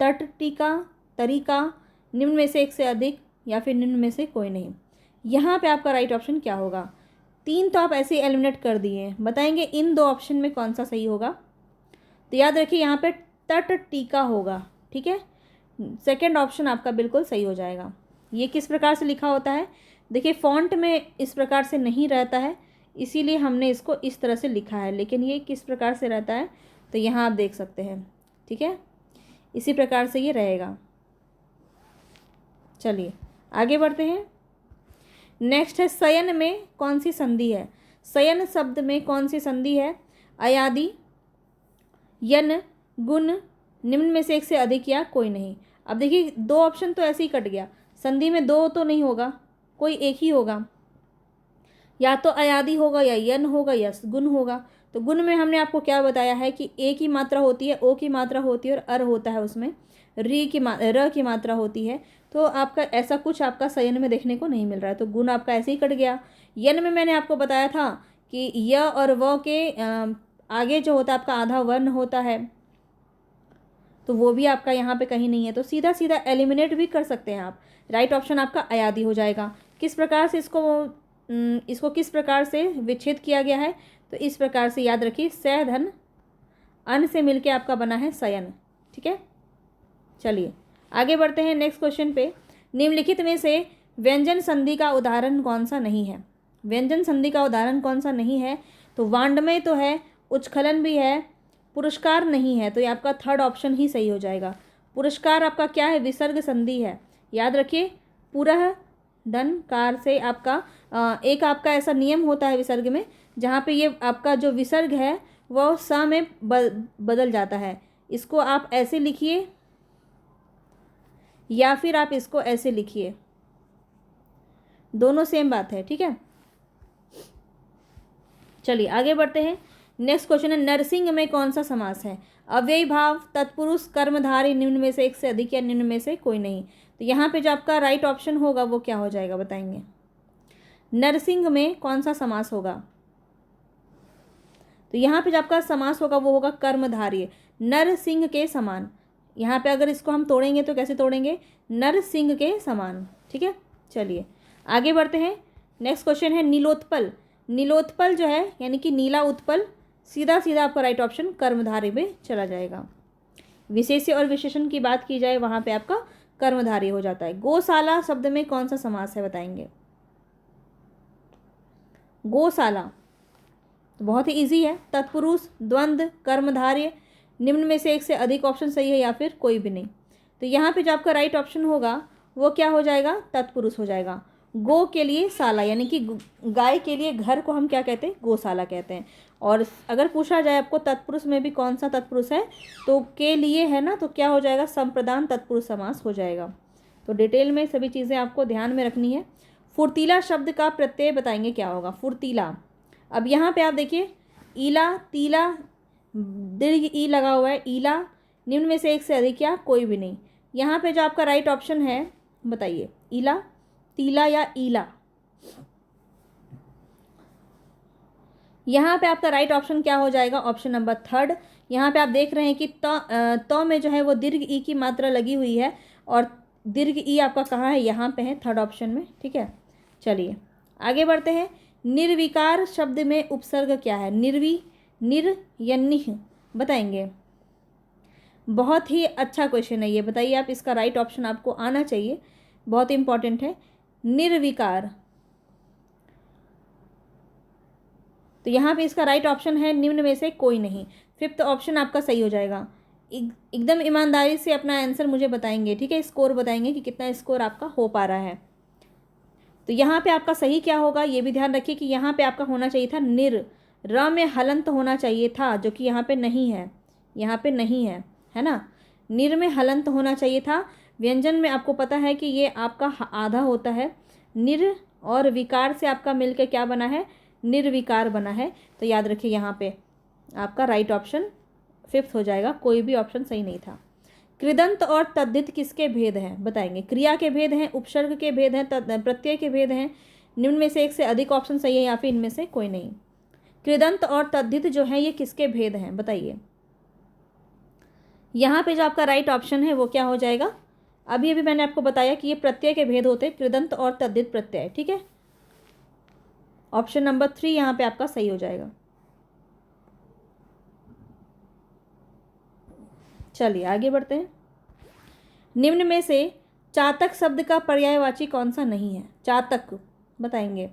तट टीका, तरीका, निम्न में से एक से अधिक या फिर निम्न में से कोई नहीं। यहाँ पे आपका राइट ऑप्शन क्या होगा। 3 तो आप ऐसे एलिमिनेट कर दिए, बताएंगे इन 2 ऑप्शन में कौन सा सही होगा। तो याद रखिए यहाँ पे तट टीका होगा। ठीक है, सेकंड ऑप्शन आपका बिल्कुल सही हो जाएगा। ये किस प्रकार से लिखा होता है, देखिए फॉन्ट में इस प्रकार से नहीं रहता है, इसीलिए हमने इसको इस तरह से लिखा है, लेकिन ये किस प्रकार से रहता है तो यहाँ आप देख सकते हैं। ठीक है, इसी प्रकार से ये रहेगा। चलिए आगे बढ़ते हैं। नेक्स्ट है, शयन में कौन सी संधि है। शयन शब्द में कौन सी संधि है। अयादि, यन, गुण, निम्न में से एक से अधिक या कोई नहीं। अब देखिए 2 ऑप्शन तो ऐसे ही कट गया, संधि में 2 तो नहीं होगा, कोई एक ही होगा, या तो अयादि होगा या यन होगा या गुण होगा। तो गुण में हमने आपको क्या बताया है कि ए की मात्रा होती है, ओ की मात्रा होती है और अर होता है, उसमें र की मात्रा होती है। तो आपका ऐसा कुछ आपका शयन में देखने को नहीं मिल रहा है, तो गुण आपका ऐसे ही कट गया। यन में मैंने आपको बताया था कि य और व के आगे जो होता है आपका आधा वर्ण होता है, तो वो भी आपका यहाँ पे कहीं नहीं है, तो सीधा सीधा एलिमिनेट भी कर सकते हैं आप। राइट ऑप्शन आपका अयादि हो जाएगा। किस प्रकार से इसको किस प्रकार से विच्छेद किया गया है, तो इस प्रकार से याद रखिए, स धन अन से मिलके आपका बना है शयन। ठीक है, चलिए आगे बढ़ते हैं नेक्स्ट क्वेश्चन पे। निम्नलिखित में से व्यंजन संधि का उदाहरण कौन सा नहीं है। व्यंजन संधि का उदाहरण कौन सा नहीं है, तो वांडमय तो है, उच्छलन भी है, पुरस्कार नहीं है, तो ये आपका थर्ड ऑप्शन ही सही हो जाएगा। पुरस्कार आपका क्या है, विसर्ग संधि है। याद रखिए, पुरः धन कार से आपका एक आपका ऐसा नियम होता है विसर्ग में, जहाँ पे ये आपका जो विसर्ग है वह स में बदल जाता है। इसको आप ऐसे लिखिए या फिर आप इसको ऐसे लिखिए, दोनों सेम बात है। ठीक है, चलिए आगे बढ़ते हैं। नेक्स्ट क्वेश्चन है, नरसिंह में कौन सा समास है। अव्ययी भाव, तत्पुरुष, कर्मधारय, निम्न में से एक से अधिक या निम्न में से कोई नहीं। तो यहाँ पे जो आपका राइट ऑप्शन होगा वो क्या हो जाएगा, बताएंगे। नरसिंह में कौन सा समास होगा, तो यहाँ पे जो आपका समास होगा वो होगा कर्मधारय, नरसिंह के समान। यहाँ पे अगर इसको हम तोड़ेंगे तो कैसे तोड़ेंगे, नरसिंह के समान। ठीक है, चलिए आगे बढ़ते हैं। नेक्स्ट क्वेश्चन है, नीलोत्पल। नीलोत्पल जो है यानी कि नीला उत्पल, सीधा सीधा आपका राइट ऑप्शन कर्मधारय में चला जाएगा। विशेष्य और विशेषण की बात की जाए वहाँ पे आपका कर्मधारय हो जाता है। गौशाला शब्द में कौन सा समास है, बताएंगे। गौशाला तो बहुत ही इजी है, तत्पुरुष, द्वंद्व, कर्मधारय, निम्न में से एक से अधिक ऑप्शन सही है या फिर कोई भी नहीं। तो यहाँ पे जो आपका राइट ऑप्शन होगा वो क्या हो जाएगा, तत्पुरुष हो जाएगा। गो के लिए शाला, यानी कि गाय के लिए घर को हम क्या कहते हैं, गौशाला कहते हैं। और अगर पूछा जाए आपको तत्पुरुष में भी कौन सा तत्पुरुष है, तो के लिए है ना, तो क्या हो जाएगा, संप्रदान तत्पुरुष समास हो जाएगा। तो डिटेल में सभी चीज़ें आपको ध्यान में रखनी है। फुर्तीला शब्द का प्रत्यय बताएंगे क्या होगा, फुर्तीला। अब यहाँ पे आप देखिए, ईला, तीला, दीर्घ ई लगा हुआ है, ईला, निम्न में से एक से अधिक या कोई भी नहीं। यहाँ पे जो आपका राइट ऑप्शन है बताइए, ईला, तीला या ईला। यहाँ पे आपका राइट ऑप्शन क्या हो जाएगा, ऑप्शन नंबर थर्ड। यहाँ पे आप देख रहे हैं कि तो में जो है वो दीर्घ ई की मात्रा लगी हुई है, और दीर्घ ई आपका कहाँ है, यहाँ पे है, थर्ड ऑप्शन में। ठीक है, चलिए आगे बढ़ते हैं। निर्विकार शब्द में उपसर्ग क्या है, निर या निह, बताएंगे। बहुत ही अच्छा क्वेश्चन है ये, बताइए आप, इसका राइट ऑप्शन आपको आना चाहिए, बहुत इंपॉर्टेंट है। निर्विकार, तो यहाँ पे इसका राइट ऑप्शन है निम्न में से कोई नहीं, फिफ्थ ऑप्शन आपका सही हो जाएगा। एकदम ईमानदारी से अपना आंसर मुझे बताएंगे, ठीक है, स्कोर बताएंगे कि कितना स्कोर आपका हो पा रहा है। तो यहाँ पे आपका सही क्या होगा, ये भी ध्यान रखिए कि यहाँ पे आपका होना चाहिए था निर, र में हलंत होना चाहिए था, जो कि यहाँ पे नहीं है, यहाँ पे नहीं है ना। निर में हलंत होना चाहिए था। व्यंजन में आपको पता है कि ये आपका आधा होता है, निर और विकार से आपका मिलकर क्या बना है, निर्विकार बना है। तो याद रखिए यहाँ पे आपका राइट ऑप्शन फिफ्थ हो जाएगा, कोई भी ऑप्शन सही नहीं था। कृदंत और तद्धित किसके भेद हैं, बताएंगे। क्रिया के भेद हैं, उपसर्ग के भेद हैं, प्रत्यय के भेद हैं, निम्न में से एक से अधिक ऑप्शन सही है या फिर इनमें से कोई नहीं। कृदंत और तद्धित जो है ये किसके भेद हैं, बताइए। यहाँ पे जो आपका राइट ऑप्शन है वो क्या हो जाएगा, अभी अभी मैंने आपको बताया कि ये प्रत्यय के भेद होते हैं, कृदंत और तद्धित प्रत्यय। ठीक है, ऑप्शन नंबर 3 यहाँ पे आपका सही हो जाएगा। चलिए आगे बढ़ते हैं। निम्न में से चातक शब्द का पर्यायवाची कौन सा नहीं है, चातक, बताएंगे,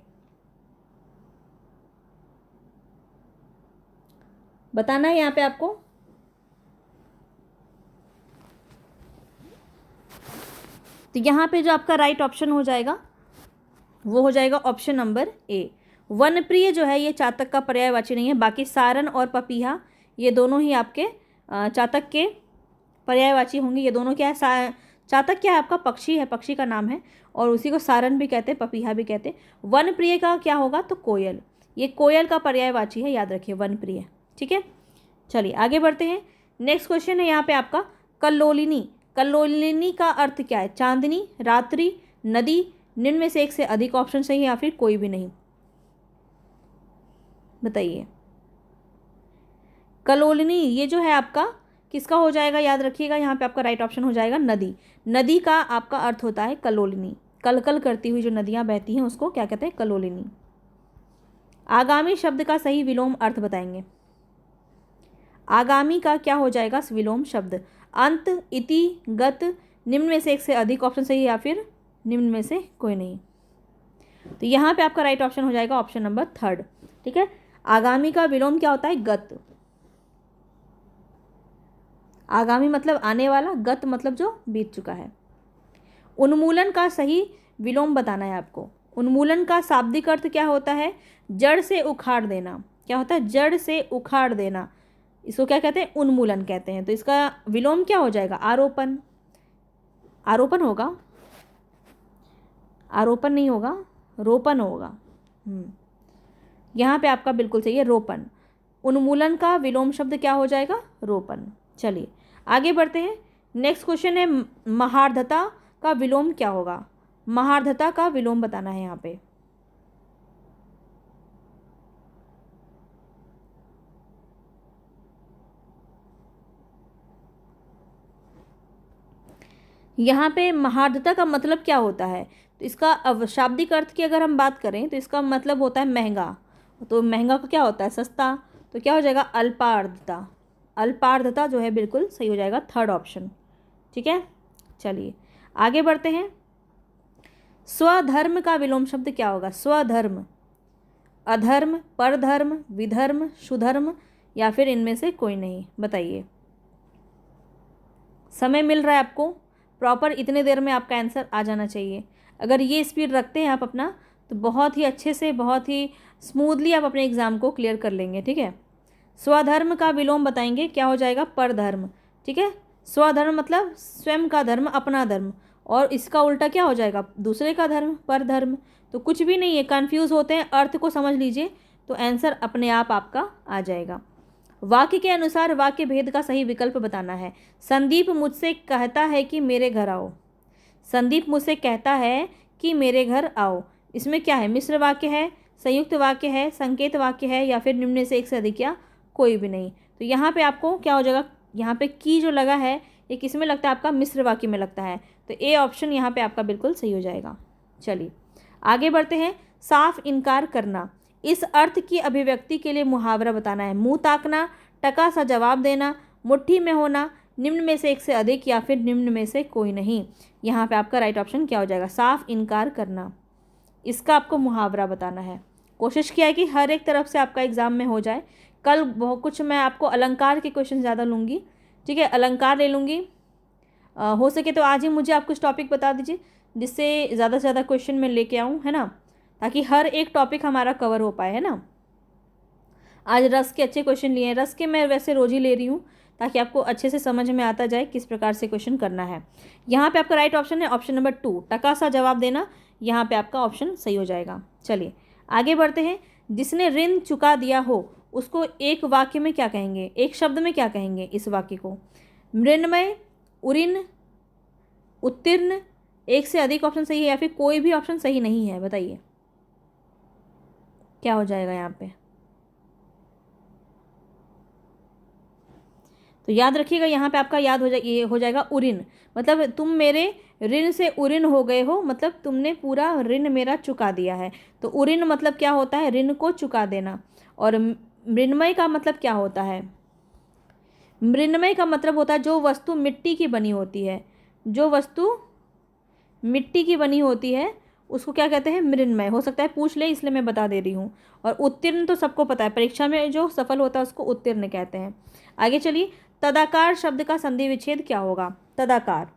बताना है यहाँ पे आपको। तो यहाँ पे जो आपका राइट ऑप्शन हो जाएगा वो हो जाएगा ऑप्शन नंबर ए। वनप्रिय जो है ये चातक का पर्यायवाची नहीं है, बाकी सारन और पपीहा ये दोनों ही आपके चातक के पर्यायवाची होंगे। ये दोनों क्या है, चातक क्या है आपका, पक्षी है, पक्षी का नाम है, और उसी को सारन भी कहते हैं, पपीहा भी कहते हैं। वनप्रिय का क्या होगा, तो कोयल, ये कोयल का पर्यायवाची है, याद रखिए, वनप्रिय। ठीक है, चलिए आगे बढ़ते हैं। नेक्स्ट क्वेश्चन है यहाँ पे आपका कल्लोलिनी। कल्लोलिनी का अर्थ क्या है, चांदनी, रात्रि, नदी, निम्न में से एक से अधिक ऑप्शन सही है या फिर कोई भी नहीं, बताइए। कल्लोलिनी ये जो है आपका किसका हो जाएगा, याद रखिएगा, यहाँ पे आपका राइट ऑप्शन हो जाएगा नदी। नदी का आपका अर्थ होता है कल्लोलिनी, कलकल करती हुई जो नदियाँ बहती हैं उसको क्या कहते हैं, कल्लोलिनी। आगामी शब्द का सही विलोम अर्थ बताएंगे। आगामी का क्या हो जाएगा विलोम शब्द, अंत, इति, गत, निम्न में से एक से अधिक ऑप्शन सही है या फिर निम्न में से कोई नहीं। तो यहाँ पे आपका राइट ऑप्शन हो जाएगा ऑप्शन नंबर 3। ठीक है, आगामी का विलोम क्या होता है, गत। आगामी मतलब आने वाला, गत मतलब जो बीत चुका है। उन्मूलन का सही विलोम बताना है आपको। उन्मूलन का शाब्दिक अर्थ क्या होता है, जड़ से उखाड़ देना। क्या होता है, जड़ से उखाड़ देना, इसको क्या कहते हैं, उन्मूलन कहते हैं। तो इसका विलोम क्या हो जाएगा, आरोपण। आरोपण होगा, आरोपण नहीं होगा, रोपण होगा। यहाँ पे आपका बिल्कुल सही है, रोपण। उन्मूलन का विलोम शब्द क्या हो जाएगा, रोपण। चलिए आगे बढ़ते हैं। नेक्स्ट क्वेश्चन है महार्धता का विलोम क्या होगा। महार्धता का विलोम बताना है यहाँ पे। यहाँ पे महार्धता का मतलब क्या होता है, तो इसका शाब्दिक अर्थ की अगर हम बात करें तो इसका मतलब होता है महंगा। तो महंगा का क्या होता है, सस्ता। तो क्या हो जाएगा, अल्पार्धता। अल्पार्धता जो है बिल्कुल सही हो जाएगा, थर्ड ऑप्शन। ठीक है, चलिए आगे बढ़ते हैं। स्वधर्म का विलोम शब्द क्या होगा, स्वधर्म। अधर्म, परधर्म, विधर्म, सुधर्म या फिर इनमें से कोई नहीं, बताइए। समय मिल रहा है आपको, प्रॉपर इतने देर में आपका आंसर आ जाना चाहिए। अगर ये स्पीड रखते हैं आप अपना, तो बहुत ही अच्छे से, बहुत ही स्मूथली आप अपने एग्ज़ाम को क्लियर कर लेंगे। ठीक है, स्वधर्म का विलोम बताएंगे, क्या हो जाएगा? परधर्म। ठीक है, स्वधर्म मतलब स्वयं का धर्म, अपना धर्म, और इसका उल्टा क्या हो जाएगा? दूसरे का धर्म, परधर्म। तो कुछ भी नहीं है, कंफ्यूज होते हैं, अर्थ को समझ लीजिए तो आंसर अपने आप आपका आ जाएगा। वाक्य के अनुसार वाक्य भेद का सही विकल्प बताना है। संदीप मुझसे कहता है कि मेरे घर आओ। संदीप मुझसे कहता है कि मेरे घर आओ, इसमें क्या है? मिश्र वाक्य है, संयुक्त वाक्य है, संकेत वाक्य है, या फिर निम्न में से एक से अधिक या कोई भी नहीं। तो यहाँ पे आपको क्या हो जाएगा? यहाँ पे की जो लगा है ये किस में लगता है? आपका मिश्र वाक्य में लगता है, तो ए ऑप्शन यहाँ पे आपका बिल्कुल सही हो जाएगा। चलिए आगे बढ़ते हैं। साफ इनकार करना, इस अर्थ की अभिव्यक्ति के लिए मुहावरा बताना है। मुंह ताकना, टका सा जवाब देना, मुट्ठी में होना, निम्न में से एक से अधिक, या फिर निम्न में से कोई नहीं। यहाँ पे आपका राइट ऑप्शन क्या हो जाएगा? साफ इनकार करना, इसका आपको मुहावरा बताना है। कोशिश किया है कि हर एक तरफ से आपका एग्ज़ाम में हो जाए। कल बहुत कुछ मैं आपको अलंकार के क्वेश्चन ज़्यादा लूँगी। ठीक है, अलंकार ले लूँगी। हो सके तो आज ही मुझे आप कुछ टॉपिक बता दीजिए जिससे ज़्यादा से ज़्यादा क्वेश्चन मैं लेके आऊँ, है ना, ताकि हर एक टॉपिक हमारा कवर हो पाए, है ना। आज रस के अच्छे क्वेश्चन लिए हैं, रस के मैं वैसे रोज़ ही ले रही हूँ ताकि आपको अच्छे से समझ में आता जाए किस प्रकार से क्वेश्चन करना है। यहाँ पे आपका राइट ऑप्शन है ऑप्शन नंबर 2, टका सा जवाब देना। यहाँ पे आपका ऑप्शन सही हो जाएगा। चलिए आगे बढ़ते हैं। जिसने ऋण चुका दिया हो उसको एक वाक्य में क्या कहेंगे? एक शब्द में क्या कहेंगे इस वाक्य को? मृण्मय, उऋण, उत्तीर्ण, एक से अधिक ऑप्शन सही है, या फिर कोई भी ऑप्शन सही नहीं है? बताइए क्या हो जाएगा यहाँ पे। तो याद रखिएगा, यहाँ पे आपका याद ये हो जाएगा उऋण, मतलब तुम मेरे ऋण से उऋण हो गए हो, मतलब तुमने पूरा ऋण मेरा चुका दिया है। तो उऋण मतलब क्या होता है? ऋण को चुका देना। और मृण्मय का मतलब क्या होता है? मृण्मय का मतलब होता है जो वस्तु मिट्टी की बनी होती है, जो वस्तु मिट्टी की बनी होती है उसको क्या कहते हैं? मृण्मय। हो सकता है पूछ ले, इसलिए मैं बता दे रही हूँ। और उत्तीर्ण तो सबको पता है, परीक्षा में जो सफल होता है उसको उत्तीर्ण कहते हैं। आगे चलिए, तदाकार शब्द का संधि विच्छेद क्या होगा? तदाकार,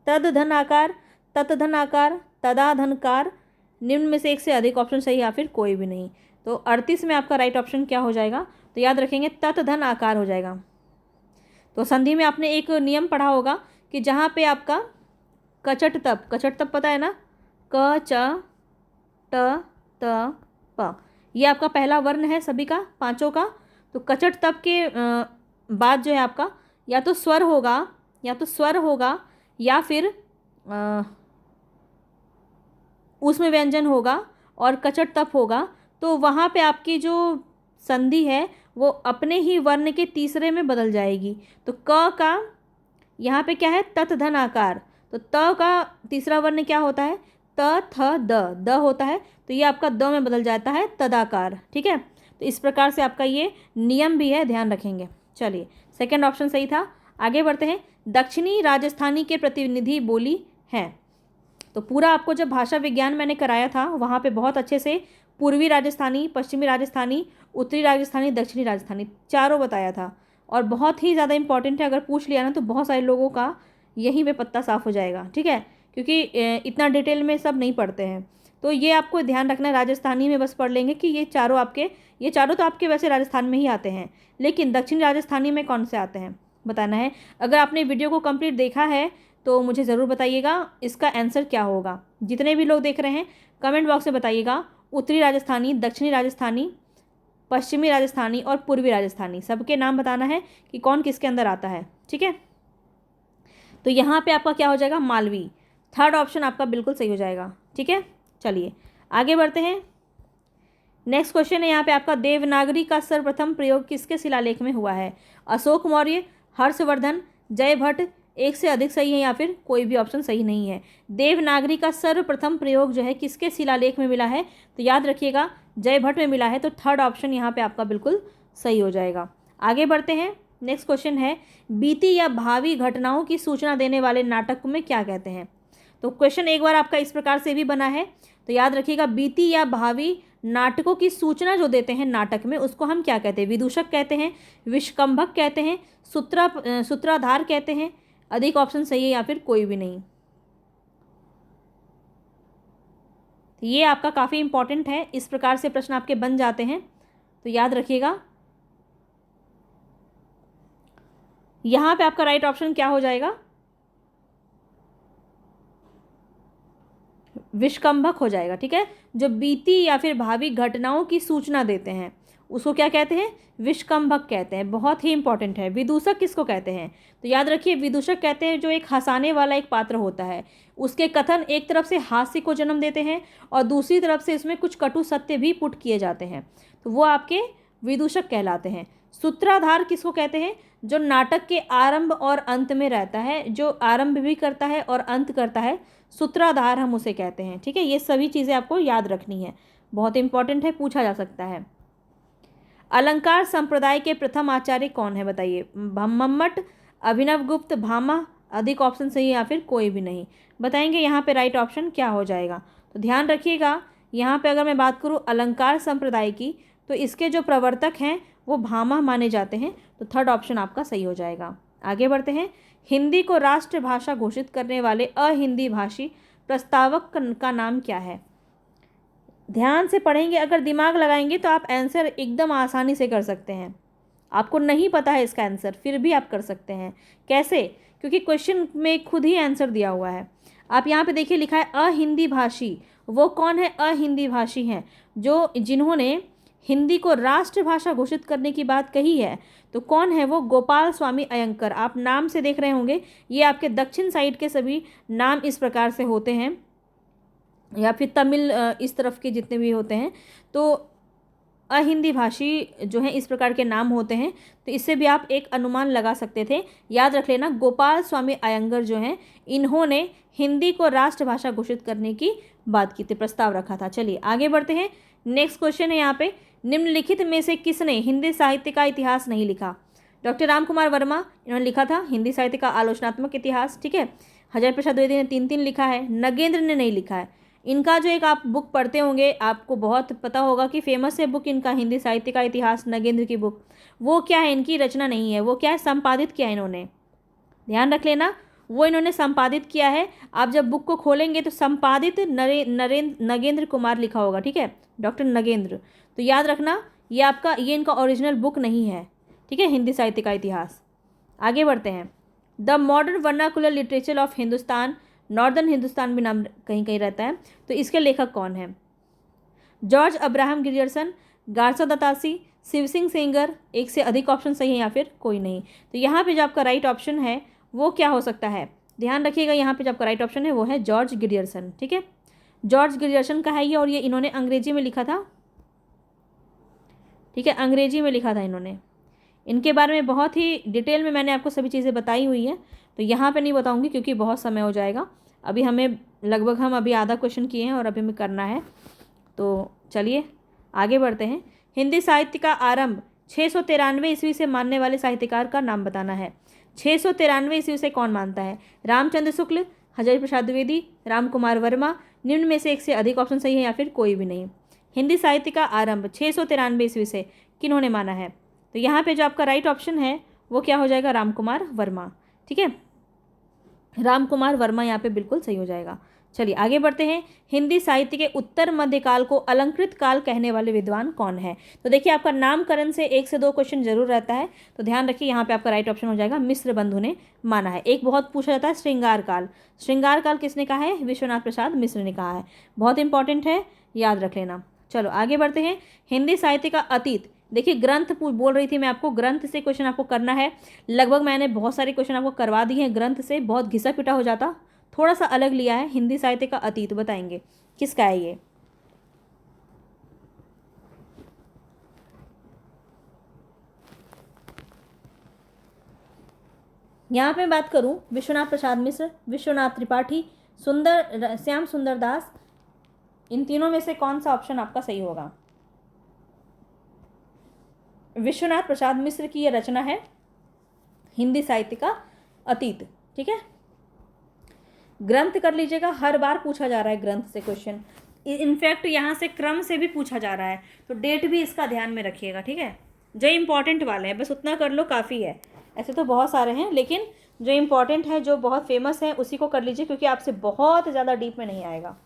तद धन आकार, तत् धन आकार, तदा धनकार, निम्न में से एक से अधिक ऑप्शन सही, या फिर कोई भी नहीं। तो 38 में आपका राइट ऑप्शन क्या हो जाएगा? तो याद रखेंगे तत् धन आकार हो जाएगा। तो संधि में आपने एक नियम पढ़ा होगा कि जहाँ पे आपका कचट तप, कचट तप पता है ना, क च ट त प, ये आपका पहला वर्ण है सभी का, पांचों का। तो कचट तप के बाद जो है आपका या तो स्वर होगा, या तो स्वर होगा, या फिर उसमें व्यंजन होगा और कचट तप होगा। तो वहाँ पे आपकी जो संधि है वो अपने ही वर्ण के तीसरे में बदल जाएगी। तो क का यहाँ पे क्या है? तत् धन आकार। तो त का तीसरा वर्ण क्या होता है? त थ द होता है, तो ये आपका द में बदल जाता है तदाकार। ठीक है, तो इस प्रकार से आपका ये नियम भी है, ध्यान रखेंगे। चलिए सेकंड ऑप्शन सही था। आगे बढ़ते हैं। दक्षिणी राजस्थानी के प्रतिनिधि बोली हैं। तो पूरा आपको जब भाषा विज्ञान मैंने कराया था वहाँ पे बहुत अच्छे से पूर्वी राजस्थानी, पश्चिमी राजस्थानी, उत्तरी राजस्थानी, दक्षिणी राजस्थानी चारों बताया था। और बहुत ही ज़्यादा इंपॉर्टेंट है, अगर पूछ लिया ना तो बहुत सारे लोगों का यहीं पे पत्ता साफ हो जाएगा। ठीक है, क्योंकि इतना डिटेल में सब नहीं पढ़ते हैं, तो ये आपको ध्यान रखना है। राजस्थानी में बस पढ़ लेंगे कि ये चारों तो आपके वैसे राजस्थान में ही आते हैं, लेकिन दक्षिण राजस्थानी में कौन से आते हैं बताना है। अगर आपने वीडियो को कंप्लीट देखा है तो मुझे ज़रूर बताइएगा इसका आंसर क्या होगा। जितने भी लोग देख रहे हैं कमेंट बॉक्स में बताइएगा, उत्तरी राजस्थानी, दक्षिणी राजस्थानी, पश्चिमी राजस्थानी और पूर्वी राजस्थानी, सबके नाम बताना है कि कौन किसके अंदर आता है। ठीक है, तो यहाँ पे आपका क्या हो जाएगा? मालवी। थर्ड ऑप्शन आपका बिल्कुल सही हो जाएगा। ठीक है, चलिए आगे बढ़ते हैं। नेक्स्ट क्वेश्चन है यहाँ पे आपका, देवनागरी का सर्वप्रथम प्रयोग किसके शिलालेख में हुआ है? अशोक मौर्य, हर्षवर्धन, जय भट्ट, एक से अधिक सही है, या फिर कोई भी ऑप्शन सही नहीं है। देवनागरी का सर्वप्रथम प्रयोग जो है किसके शिलालेख में मिला है? तो याद रखिएगा जय भट्ट में मिला है, तो थर्ड ऑप्शन यहाँ पे आपका बिल्कुल सही हो जाएगा। आगे बढ़ते हैं। नेक्स्ट क्वेश्चन है, बीती या भावी घटनाओं की सूचना देने वाले नाटक में क्या कहते हैं? तो क्वेश्चन एक बार आपका इस प्रकार से भी बना है, तो याद रखिएगा बीती या भावी नाटकों की सूचना जो देते हैं नाटक में उसको हम क्या कहते हैं? विदूषक कहते हैं, विष्कंभक कहते हैं, सूत्राधार कहते हैं। अधिक ऑप्शन सही है या फिर कोई भी नहीं। तो ये आपका काफ़ी इंपॉर्टेंट है, इस प्रकार से प्रश्न आपके बन जाते हैं, तो याद रखिएगा। यहाँ पे आपका राइट ऑप्शन क्या हो जाएगा, विष्कंभक हो जाएगा। ठीक है, जो बीती या फिर भावी घटनाओं की सूचना देते हैं उसको क्या कहते हैं, विष्कंभक कहते हैं। बहुत ही इंपॉर्टेंट है। विदूषक किसको कहते हैं, तो याद रखिए विदूषक कहते हैं जो एक हंसाने वाला एक पात्र होता है, उसके कथन एक तरफ से हास्य को जन्म देते हैं और दूसरी तरफ से इसमें कुछ कटु सत्य भी पुट किए जाते हैं, तो वो आपके विदूषक कहलाते हैं। सूत्रधार किसको कहते हैं, जो नाटक के आरंभ और अंत में रहता है, जो आरंभ भी करता है और अंत करता है, सूत्रधार हम उसे कहते हैं। ठीक है, ये सभी चीज़ें आपको याद रखनी है, बहुत इंपॉर्टेंट है, पूछा जा सकता है। अलंकार संप्रदाय के प्रथम आचार्य कौन है, बताइए। मम्मट, अभिनव गुप्त, भामा, अधिक ऑप्शन सही है या फिर कोई भी नहीं, बताएंगे यहाँ पे राइट ऑप्शन क्या हो जाएगा। तो ध्यान रखिएगा, यहाँ पे अगर मैं बात करूँ अलंकार संप्रदाय की, तो इसके जो प्रवर्तक हैं वो भामा माने जाते हैं, तो थर्ड ऑप्शन आपका सही हो जाएगा। आगे बढ़ते हैं। हिंदी को राष्ट्रभाषा घोषित करने वाले अहिंदी भाषी प्रस्तावक का नाम क्या है। ध्यान से पढ़ेंगे, अगर दिमाग लगाएंगे तो आप आंसर एकदम आसानी से कर सकते हैं। आपको नहीं पता है इसका आंसर, फिर भी आप कर सकते हैं। कैसे, क्योंकि क्वेश्चन में खुद ही आंसर दिया हुआ है। आप यहाँ पे देखिए लिखा है अहिंदी भाषी, वो कौन है, अहिंदी भाषी हैं जो जिन्होंने हिंदी को राष्ट्रभाषा घोषित करने की बात कही है, तो कौन है वो, गोपाल स्वामी अयंकर। आप नाम से देख रहे होंगे, ये आपके दक्षिण साइड के सभी नाम इस प्रकार से होते हैं, या फिर तमिल इस तरफ के जितने भी होते हैं, तो अहिंदी भाषी जो हैं इस प्रकार के नाम होते हैं। तो इससे भी आप एक अनुमान लगा सकते थे। याद रख लेना, गोपाल स्वामी अयंगर जो हैं, इन्होंने हिंदी को राष्ट्रभाषा घोषित करने की बात की थी, प्रस्ताव रखा था। चलिए आगे बढ़ते हैं। नेक्स्ट क्वेश्चन है यहाँ पे, निम्नलिखित में से किसने हिंदी साहित्य का इतिहास नहीं लिखा। डॉक्टर राम कुमार वर्मा, इन्होंने लिखा था हिंदी साहित्य का आलोचनात्मक इतिहास। ठीक है, हजारी प्रसाद द्विवेदी ने 3 लिखा है, नगेंद्र ने नहीं लिखा है। इनका जो एक आप बुक पढ़ते होंगे, आपको बहुत पता होगा कि फेमस है बुक इनका, हिंदी साहित्य का इतिहास, नगेंद्र की बुक। वो क्या है, इनकी रचना नहीं है, वो क्या है, संपादित किया है इन्होंने। ध्यान रख लेना, वो इन्होंने संपादित किया है। आप जब बुक को खोलेंगे तो संपादित नगेंद्र कुमार लिखा होगा। ठीक है, डॉक्टर नगेंद्र। तो याद रखना, ये आपका, ये इनका ओरिजिनल बुक नहीं है। ठीक है, हिंदी साहित्य का इतिहास। आगे बढ़ते हैं। The modern vernacular literature of Hindustan, northern Hindustan भी नाम कहीं कहीं रहता है, तो इसके लेखक कौन है। George Abraham Grierson, Garcin de Tassy, Shiv Singh Sengar, एक से अधिक ऑप्शन सही है या फिर कोई नहीं। तो यहाँ पे जो आपका राइट ऑप्शन है वो क्या हो सकता है, ध्यान रखिएगा, यहाँ पे जो आपका राइट ऑप्शन है वो है जॉर्ज ग्रियर्सन। ठीक है, जॉर्ज ग्रियर्सन का है ये, और ये इन्होंने अंग्रेजी में लिखा था। ठीक है, अंग्रेजी में लिखा था इन्होंने। इनके बारे में बहुत ही डिटेल में मैंने आपको सभी चीज़ें बताई हुई हैं, तो यहाँ पे नहीं बताऊँगी क्योंकि बहुत समय हो जाएगा। अभी हमें लगभग, हम अभी आधा क्वेश्चन किए हैं और अभी हमें करना है, तो चलिए आगे बढ़ते हैं। हिंदी साहित्य का आरंभ 693 ईस्वी से मानने वाले साहित्यकार का नाम बताना है। 693 ईस्वी से कौन मानता है, रामचंद्र शुक्ल, हजारी प्रसाद द्विवेदी, राम कुमार वर्मा, निम्न में से एक से अधिक ऑप्शन सही है या फिर कोई भी नहीं। हिंदी साहित्य का आरंभ 693 ईस्वी से किन्होंने माना है, तो यहाँ पे जो आपका राइट ऑप्शन है वो क्या हो जाएगा, राम कुमार वर्मा। ठीक है, राम कुमार वर्मा यहाँ पे बिल्कुल सही हो जाएगा। चलिए आगे बढ़ते हैं। हिंदी साहित्य के उत्तर मध्यकाल को अलंकृत काल कहने वाले विद्वान कौन है। तो देखिए, आपका नामकरण से 1 से 2 क्वेश्चन जरूर रहता है, तो ध्यान रखिए, यहाँ पे आपका राइट ऑप्शन हो जाएगा मिश्र बंधु ने माना है। एक बहुत पूछा जाता है श्रृंगार काल, श्रृंगार काल किसने कहा है, विश्वनाथ प्रसाद मिश्र ने कहा है। बहुत इंपॉर्टेंट है, याद रख लेना। चलो आगे बढ़ते हैं। हिंदी साहित्य का अतीत, देखिए ग्रंथ बोल रही थी मैं आपको, ग्रंथ से क्वेश्चन आपको करना है। लगभग मैंने बहुत सारे क्वेश्चन आपको करवा दिए हैं ग्रंथ से, बहुत घिसा पिटा हो जाता, थोड़ा सा अलग लिया है। हिंदी साहित्य का अतीत बताएंगे किसका है ये। यहाँ पे बात करूँ, विश्वनाथ प्रसाद मिश्र, विश्वनाथ त्रिपाठी, श्याम सुंदर दास, इन तीनों में से कौन सा ऑप्शन आपका सही होगा। विश्वनाथ प्रसाद मिश्र की यह रचना है हिंदी साहित्य का अतीत। ठीक है, ग्रंथ कर लीजिएगा, हर बार पूछा जा रहा है ग्रंथ से क्वेश्चन, इनफैक्ट यहाँ से क्रम से भी पूछा जा रहा है, तो डेट भी इसका ध्यान में रखिएगा। ठीक है, जो इंपॉर्टेंट वाले हैं बस उतना कर लो, काफ़ी है। ऐसे तो बहुत सारे हैं, लेकिन जो इंपॉर्टेंट है, जो बहुत फेमस है, उसी को कर लीजिए, क्योंकि आपसे बहुत ज़्यादा डीप में नहीं आएगा।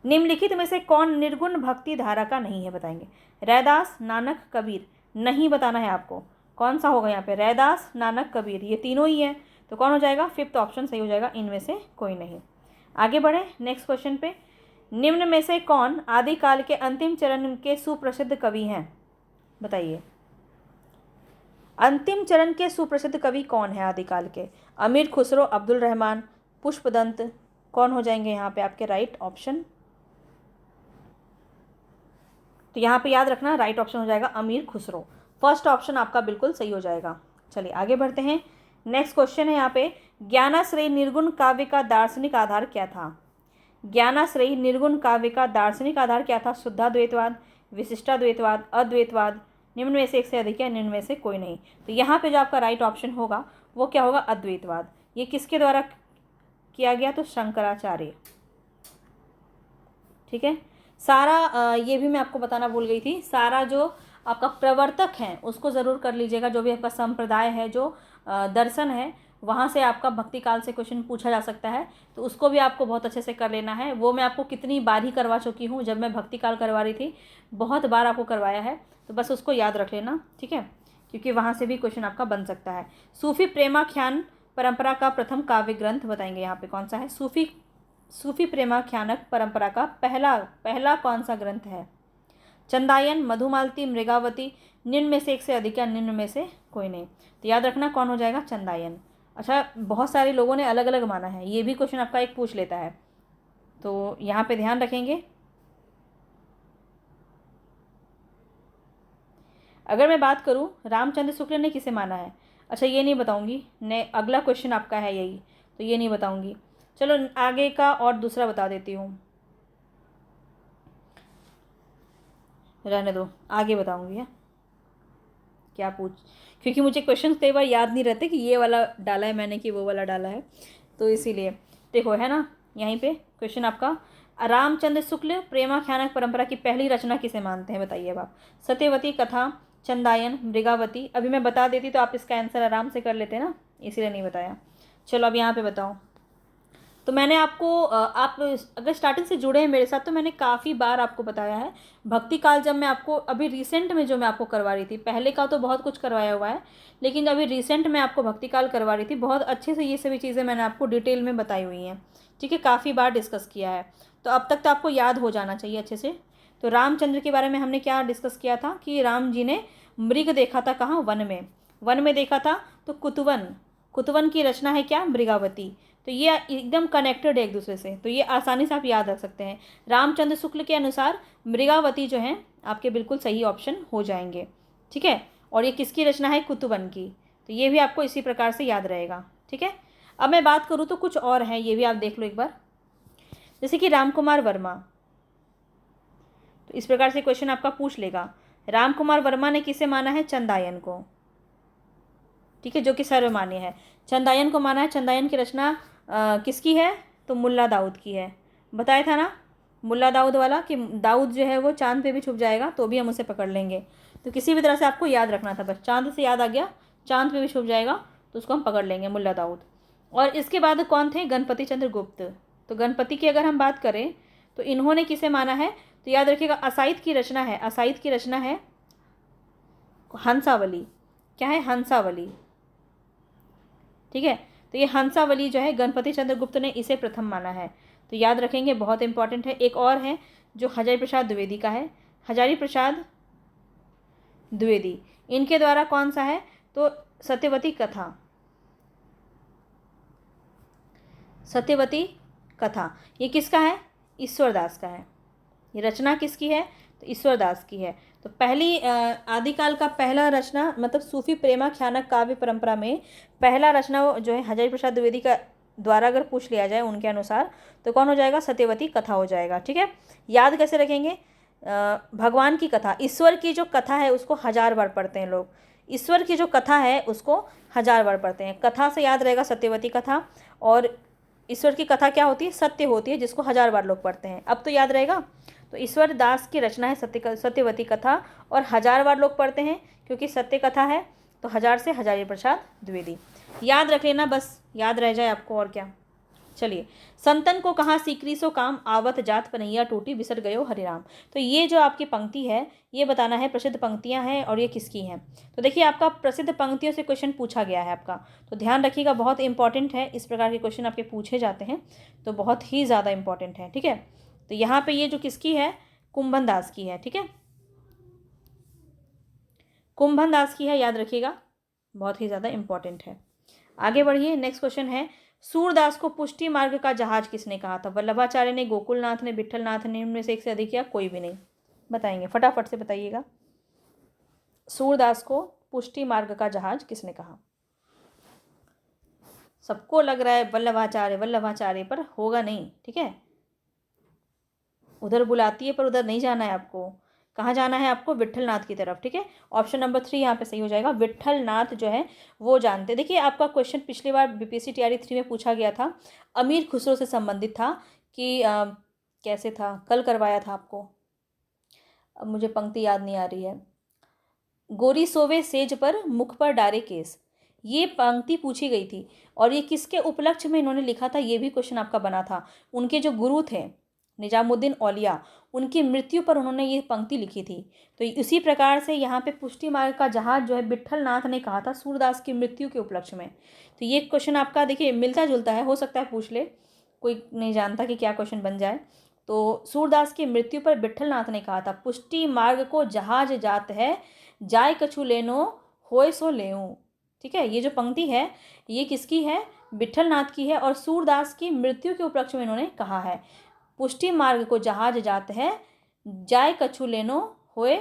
निम्नलिखित में से कौन निर्गुण भक्ति धारा का नहीं है, बताएंगे। रैदास, नानक, कबीर। नहीं बताना है आपको कौन सा होगा यहाँ पे, रैदास, नानक, कबीर, ये तीनों ही है, तो कौन हो जाएगा, फिफ्थ ऑप्शन सही हो जाएगा, इनमें से कोई नहीं। आगे बढ़े नेक्स्ट क्वेश्चन पे। निम्न में से कौन आदिकाल के अंतिम चरण के सुप्रसिद्ध कवि हैं, बताइए। अंतिम चरण के सुप्रसिद्ध कवि कौन है आदिकाल के? अमीर खुसरो, अब्दुल रहमान, पुष्पदंत, कौन हो जाएंगे यहाँ पे आपके राइट ऑप्शन? तो यहाँ पे याद रखना राइट ऑप्शन हो जाएगा अमीर खुसरो, फर्स्ट ऑप्शन आपका बिल्कुल सही हो जाएगा। चलिए आगे बढ़ते हैं। नेक्स्ट क्वेश्चन है यहाँ पे, ज्ञानाश्रयी निर्गुण काव्य का दार्शनिक आधार क्या था? ज्ञानाश्रयी निर्गुण काव्य का दार्शनिक आधार क्या था? शुद्धाद्वैतवाद, विशिष्टाद्वैतवाद, अद्वैतवाद, निम्न में से एक से अधिक या निम्न में से कोई नहीं। तो यहाँ पे जो आपका राइट ऑप्शन होगा वो क्या होगा, अद्वैतवाद। ये किसके द्वारा किया गया? तो शंकराचार्य। ठीक है, सारा ये भी मैं आपको बताना भूल गई थी, सारा जो आपका प्रवर्तक है उसको ज़रूर कर लीजिएगा। जो भी आपका संप्रदाय है, जो दर्शन है, वहाँ से आपका भक्ति काल से क्वेश्चन पूछा जा सकता है, तो उसको भी आपको बहुत अच्छे से कर लेना है। वो मैं आपको कितनी बार ही करवा चुकी हूँ, जब मैं भक्ति काल करवा रही थी बहुत बार आपको करवाया है, तो बस उसको याद रख लेना, ठीक है, क्योंकि वहाँ से भी क्वेश्चन आपका बन सकता है। सूफी प्रेमाख्यान परंपरा का प्रथम काव्य ग्रंथ बताएंगे यहाँ पे कौन सा है? सूफी प्रेमाख्यानक परंपरा का पहला कौन सा ग्रंथ है? चंदायन, मधुमालती, मृगावती, निम्न में से एक से अधिक या निम्न में से कोई नहीं। तो याद रखना कौन हो जाएगा, चंदायन। अच्छा, बहुत सारे लोगों ने अलग अलग माना है, ये भी क्वेश्चन आपका एक पूछ लेता है, तो यहाँ पे ध्यान रखेंगे। अगर मैं बात करूँ रामचंद्र शुक्ल ने किसे माना है, अच्छा ये नहीं बताऊंगी, ने अगला क्वेश्चन आपका है यही, तो ये नहीं बताऊंगी। चलो आगे का और दूसरा बता देती हूँ, रहने दो, आगे बताऊंगी है क्या पूछ, क्योंकि मुझे क्वेश्चन कई बार याद नहीं रहते कि ये वाला डाला है मैंने कि वो वाला डाला है, तो इसीलिए देखो है ना यहीं पे क्वेश्चन आपका, रामचंद्र शुक्ल प्रेमाख्यानक परंपरा की पहली रचना किसे मानते हैं, बताइए अब आप। सत्यवती, कथा, चंदायन, मृगावती। अभी मैं बता देती तो आप इसका आंसर आराम से कर लेते ना, इसीलिए नहीं बताया। चलो अब यहाँ पे बताओ। तो मैंने आपको आप अगर स्टार्टिंग से जुड़े हैं मेरे साथ, तो मैंने काफ़ी बार आपको बताया है भक्ति काल। जब मैं आपको अभी रिसेंट में जो मैं आपको करवा रही थी, पहले का तो बहुत कुछ करवाया हुआ है, लेकिन अभी रिसेंट में आपको भक्ति काल करवा रही थी, बहुत अच्छे से ये सभी चीज़ें मैंने आपको डिटेल में बताई हुई हैं, ठीक है, काफ़ी बार डिस्कस किया है, तो अब तक तो आपको याद हो जाना चाहिए अच्छे से। तो रामचंद्र के बारे में हमने क्या डिस्कस किया था कि राम जी ने मृग देखा था, कहाँ, वन में देखा था, तो कुतवन की रचना है क्या, मृगावती। तो ये एकदम कनेक्टेड है एक दूसरे से, तो ये आसानी से आप याद रख सकते हैं। रामचंद्र शुक्ल के अनुसार मृगावती जो है आपके बिल्कुल सही ऑप्शन हो जाएंगे, ठीक है, और ये किसकी रचना है, कुतवन की, तो ये भी आपको इसी प्रकार से याद रहेगा, ठीक है। अब मैं बात करूँ तो कुछ और हैं, ये भी आप देख लो एक बार, जैसे कि रामकुमार वर्मा, तो इस प्रकार से क्वेश्चन आपका पूछ लेगा, रामकुमार वर्मा ने किसे माना है, चंदायन को, ठीक है, जो कि सर्वमान्य है, चंदायन को माना है। चंदायन की रचना किसकी है, तो मुल्ला दाऊद की है, बताया था ना मुल्ला दाऊद वाला, कि दाऊद जो है वो चांद पे भी छुप जाएगा तो भी हम उसे पकड़ लेंगे, तो किसी भी तरह से आपको याद रखना था, बस चांद से याद आ गया, चांद पे भी छुप जाएगा तो उसको हम पकड़ लेंगे, मुल्ला दाऊद। और इसके बाद कौन थे, गणपति चंद्र गुप्त। तो गणपति की अगर हम बात करें तो इन्होंने किसे माना है, तो याद रखिएगा असाइद की रचना है हंसावली, क्या है, हंसावली, ठीक है। तो ये हंसावली जो है गणपति चंद्र गुप्त ने इसे प्रथम माना है, तो याद रखेंगे, बहुत इंपॉर्टेंट है। एक और है जो हजारी प्रसाद द्विवेदी का है, हजारी प्रसाद द्विवेदी, इनके द्वारा कौन सा है, तो सत्यवती कथा, ये किसका है, ईश्वरदास का है, ये रचना किसकी है, तो ईश्वरदास की है। तो पहली आदिकाल का पहला रचना, मतलब सूफी प्रेमाख्यानक काव्य परंपरा में पहला रचना जो है हजारी प्रसाद द्विवेदी का द्वारा अगर पूछ लिया जाए उनके अनुसार, तो कौन हो जाएगा, सत्यवती कथा हो जाएगा, ठीक है। याद कैसे रखेंगे, भगवान की कथा, ईश्वर की जो कथा है उसको 1000 बार पढ़ते हैं लोग, ईश्वर की जो कथा है उसको 1000 बार पढ़ते हैं। कथा से याद रहेगा सत्यवती कथा, और ईश्वर की कथा क्या होती है, सत्य होती है, जिसको 1000 बार लोग पढ़ते हैं, अब तो याद रहेगा। तो ईश्वर दास की रचना है सत्यवती कथा, और 1000 बार लोग पढ़ते हैं क्योंकि सत्य कथा है, तो 1000 से हजारी प्रसाद द्विवेदी, याद रख लेना, बस याद रह जाए आपको, और क्या। चलिए, संतन को कहाँ सीकरी सो काम, आवत जात पनैया टूटी बिसर गयो हरिराम। तो ये जो आपकी पंक्ति है ये बताना है, प्रसिद्ध पंक्तियां हैं और ये किसकी हैं। तो देखिए आपका प्रसिद्ध पंक्तियों से क्वेश्चन पूछा गया है आपका, तो ध्यान रखिएगा, बहुत इंपॉर्टेंट है, इस प्रकार के क्वेश्चन आपके पूछे जाते हैं तो बहुत ही ज़्यादा इंपॉर्टेंट है। ठीक है, तो यहाँ पर ये जो किसकी है, कुंभन दास की है। ठीक है, कुंभन दास की है, याद रखिएगा, बहुत ही ज़्यादा इंपॉर्टेंट है। आगे बढ़िए, नेक्स्ट क्वेश्चन है, सूरदास को पुष्टि मार्ग का जहाज किसने कहा था। वल्लभाचार्य ने, गोकुलनाथ ने, विठलनाथ ने, इनमें से एक से अधिक या कोई भी नहीं। बताएंगे, फटाफट से बताइएगा, सूरदास को पुष्टि मार्ग का जहाज किसने कहा। सबको लग रहा है वल्लभाचार्य वल्लभाचार्य, पर होगा नहीं। ठीक है, उधर बुलाती है पर उधर नहीं जाना है आपको, कहाँ जाना है आपको, विठलनाथ की तरफ। ठीक है, ऑप्शन नंबर 3 यहाँ पे सही हो जाएगा, विठलनाथ जो है वो जानते। देखिए आपका क्वेश्चन पिछली बार बीपीएससी टीआरई 3 में पूछा गया था, अमीर खुसरो से संबंधित था कि कैसे था, कल करवाया था आपको, अब मुझे पंक्ति याद नहीं आ रही है। गोरी सोवे सेज पर मुख पर डारे केस, ये पंक्ति पूछी गई थी और ये किसके उपलक्ष्य में इन्होंने लिखा था, ये भी क्वेश्चन आपका बना था। उनके जो गुरु थे निजामुद्दीन औलिया, उनकी मृत्यु पर उन्होंने ये पंक्ति लिखी थी। तो इसी प्रकार से यहाँ पे पुष्टि मार्ग का जहाज जो है विठलनाथ ने कहा था सूरदास की मृत्यु के उपलक्ष्य में। तो ये क्वेश्चन आपका देखिए मिलता जुलता है, हो सकता है पूछ ले, कोई नहीं जानता कि क्या क्वेश्चन बन जाए। तो सूरदास की मृत्यु पर विठलनाथ ने कहा था, पुष्टि मार्ग को जहाज जात है, जाय कछु लेनो होय सो लेऊं। ठीक है, ये जो पंक्ति है ये किसकी है, विठलनाथ की है और सूरदास की मृत्यु के उपलक्ष्य में इन्होंने कहा है, पुष्टि मार्ग को जहाज जात है, जाय कछु लेनो होए